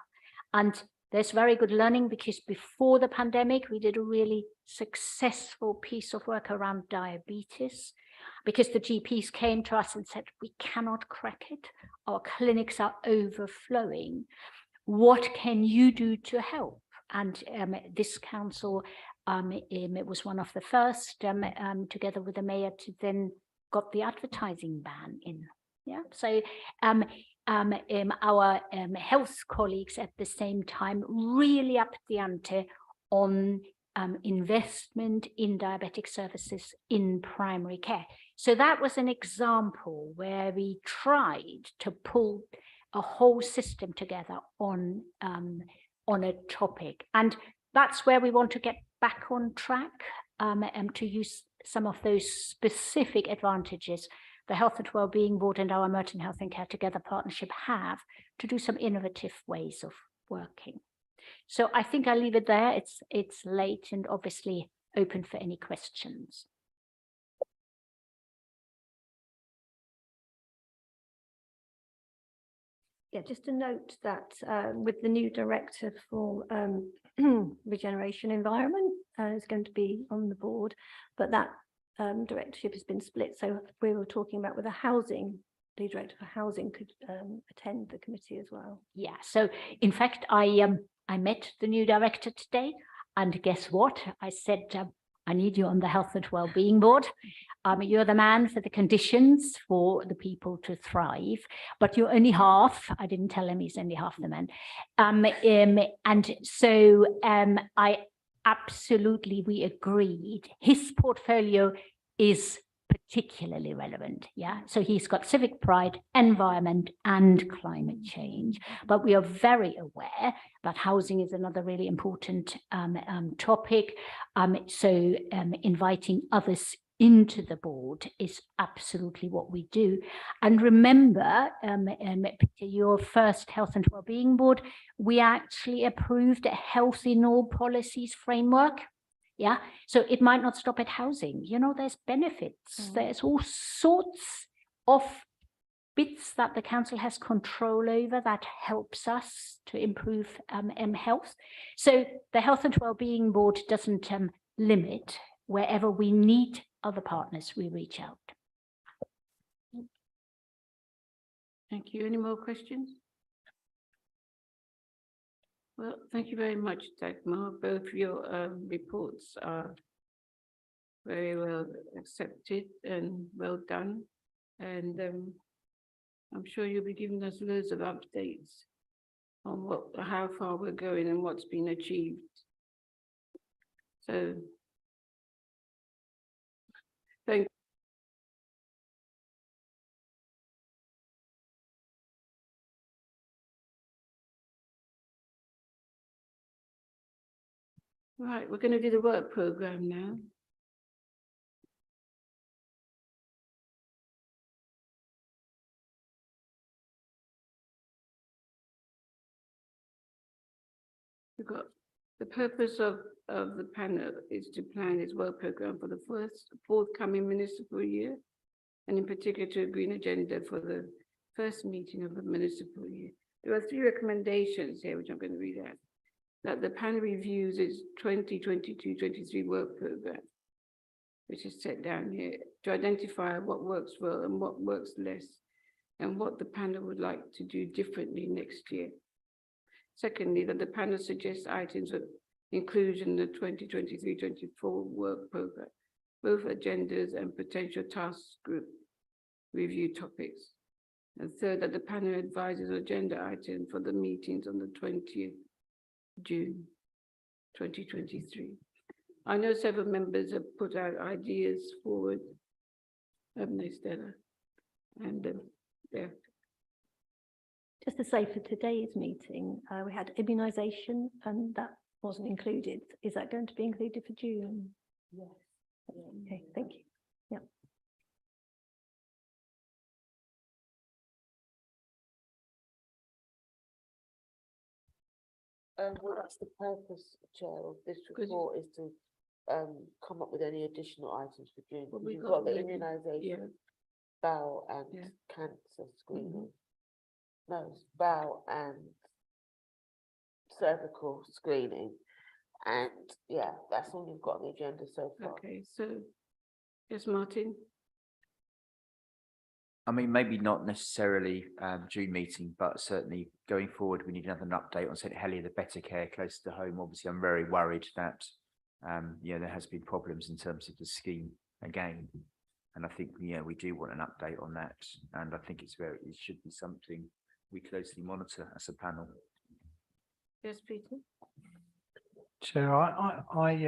And there's very good learning, because before the pandemic, we did a really successful piece of work around diabetes. because the GPs came to us and said, we cannot crack it. Our clinics are overflowing. What can you do to help? And this council, it was one of the first, together with the mayor, to then got the advertising ban in. Yeah, so our health colleagues at the same time really upped the ante on investment in diabetic services in primary care. So that was an example where we tried to pull a whole system together on a topic, and that's where we want to get back on track and to use some of those specific advantages the Health and Wellbeing Board and our Merton Health and Care Together partnership have to do some innovative ways of working. So I think I'll leave it there. It's late and obviously open for any questions. Yeah, just a note that with the new director for regeneration environment is going to be on the board, but that directorship has been split. So we were talking about whether housing, the director for housing could attend the committee as well. Yeah, so in fact, I met the new director today, and guess what? I said, I need you on the Health and Wellbeing Board. You're the man for the conditions for the people to thrive, but you're only half. I didn't tell him he's only half the man. And so I absolutely, we agreed. His portfolio is particularly relevant. Yeah, so he's got civic pride, environment, and climate change. But we are very aware that housing is another really important topic. So inviting others into the board is absolutely what we do. And remember, your first Health and Wellbeing Board, we actually approved a Health in All Policies framework. Yeah, so it might not stop at housing. You know, there's benefits. There's all sorts of bits that the council has control over that helps us to improve health. So the Health and Wellbeing Board doesn't limit. Wherever we need other partners, we reach out. Thank you. Any more questions? Well, thank you very much, Dagmar. Both your reports are very well accepted and well done. And I'm sure you'll be giving us loads of updates on how far we're going and what's been achieved. So, thank you. Right, we're going to do the work program now. We've got the purpose of the panel is to plan its work program for the forthcoming municipal year, and in particular to agree an agenda for the first meeting of the municipal year. There are 3 recommendations here, which I'm going to read out. That the panel reviews its 2022-23 work program, which is set down here, to identify what works well and what works less, and what the panel would like to do differently next year. Secondly, that the panel suggests items of inclusion in the 2023-24 work program, both agendas and potential task group review topics. And third, that the panel advises agenda items for the meetings on the 20th June 2023. I know several members have put out ideas forward, haven't they, Stella? And yeah. Just to say, for today's meeting, we had immunisation, and that wasn't included. Is that going to be included for June? Yes. Okay, thank you. Yeah. Well, that's the purpose, Chair, of this report, is to come up with any additional items for June. Well, we've got the immunisation, bowel and cancer screening. No, bowel and cervical screening. And yeah, that's all you've got on the agenda so far. Okay, so yes, Martin. I mean, maybe not necessarily June meeting, but certainly going forward, we need another update on St Helier, the better care close to home. Obviously, I'm very worried that there has been problems in terms of the scheme again. And I think, we do want an update on that. And I think it should be something we closely monitor as a panel. Yes, Peter. Chair, I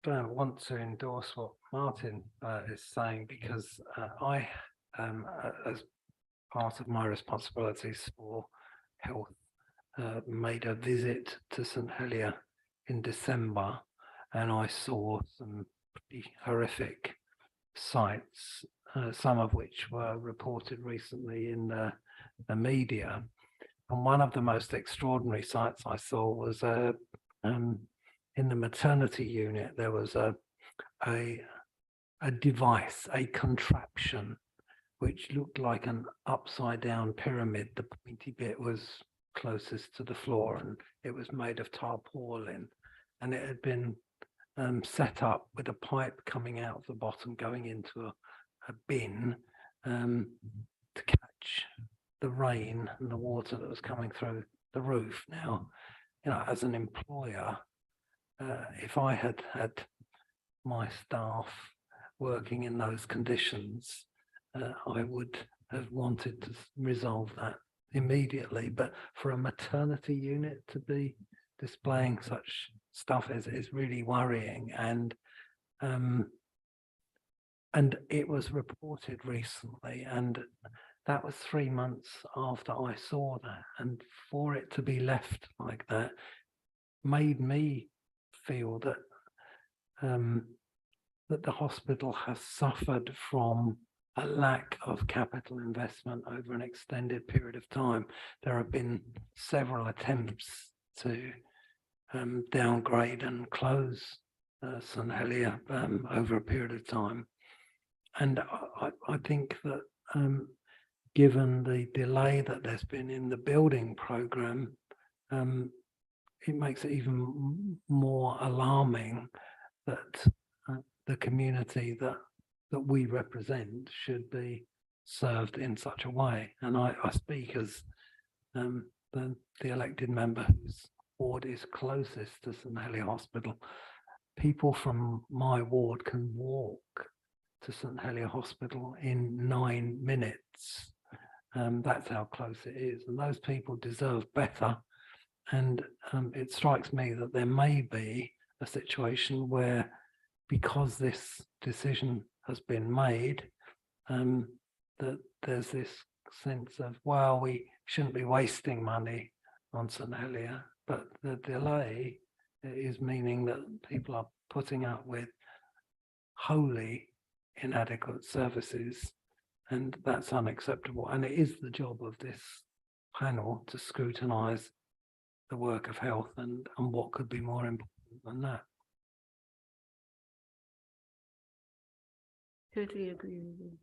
don't want to endorse what Martin is saying, because I, as part of my responsibilities for health, made a visit to St Helier in December, and I saw some pretty horrific sites, some of which were reported recently in the media. And one of the most extraordinary sites I saw was in the maternity unit. There was a device, a contraption, which looked like an upside down pyramid. The pointy bit was closest to the floor, and it was made of tarpaulin, and it had been set up with a pipe coming out of the bottom going into a bin to catch the rain and the water that was coming through the roof. Now, as an employer, if I had had my staff working in those conditions, I would have wanted to resolve that immediately. But for a maternity unit to be displaying such stuff is really worrying. And it was reported recently, and that was 3 months after I saw that. And for it to be left like that made me feel that that the hospital has suffered from a lack of capital investment over an extended period of time. There have been several attempts to downgrade and close St Helier over a period of time. And I think that given the delay that there's been in the building programme, it makes it even more alarming that the community that we represent should be served in such a way. And I speak as the elected member whose ward is closest to St Helier Hospital. People from my ward can walk to St Helier Hospital in 9 minutes. That's how close it is, and those people deserve better. And it strikes me that there may be a situation where, because this decision has been made, that there's this sense of, well, we shouldn't be wasting money on St Helier, but the delay is meaning that people are putting up with wholly inadequate services, and that's unacceptable. And it is the job of this panel to scrutinise the work of health, and what could be more important than that. Totally agree with you.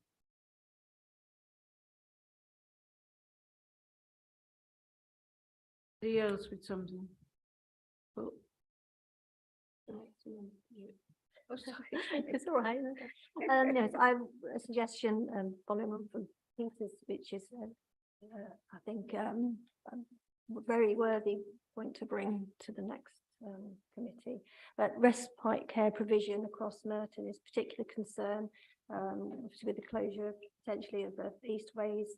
Anybody else with something? Oh. Oh, sorry. It's all right. Yes, I have a suggestion following on from Peter's, which is, I think, a very worthy point to bring to the next committee. But respite care provision across Merton is a particular concern, obviously with the closure potentially of the Eastways.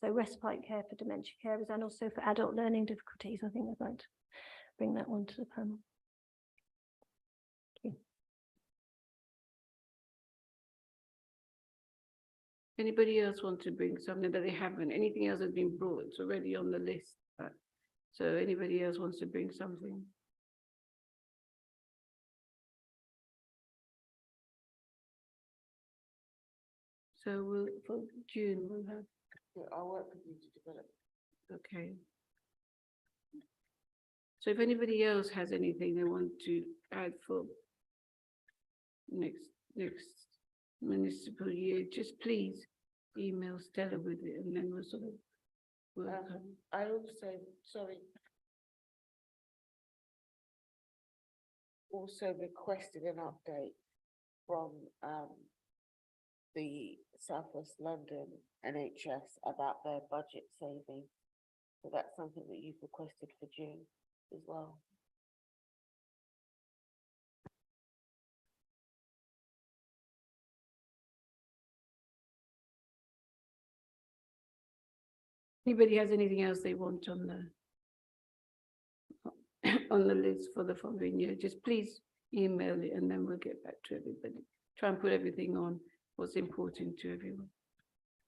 So respite care for dementia carers and also for adult learning difficulties. I think I'd like to bring that one to the panel. Thank you. Anybody else want to bring something that they haven't? Anything else has been brought? It's already on the list. So anybody else wants to bring something? So we'll, for June, we'll have. Yeah, I'll work with you to develop. Okay. So if anybody else has anything they want to add for next municipal year, just please email Stella with it, and then we'll sort of work on. I also, sorry, also requested an update from the South West London NHS about their budget saving. So that's something that you've requested for June as well. Anybody has anything else they want on the list for the following year, just please email it and then we'll get back to everybody. Try and put everything on what's important to everyone.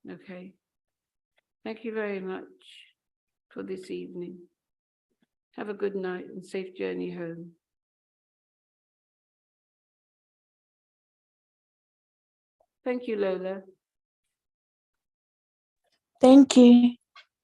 Okay. Thank you very much for this evening. Have a good night and safe journey home. Thank you, Lola. Thank you.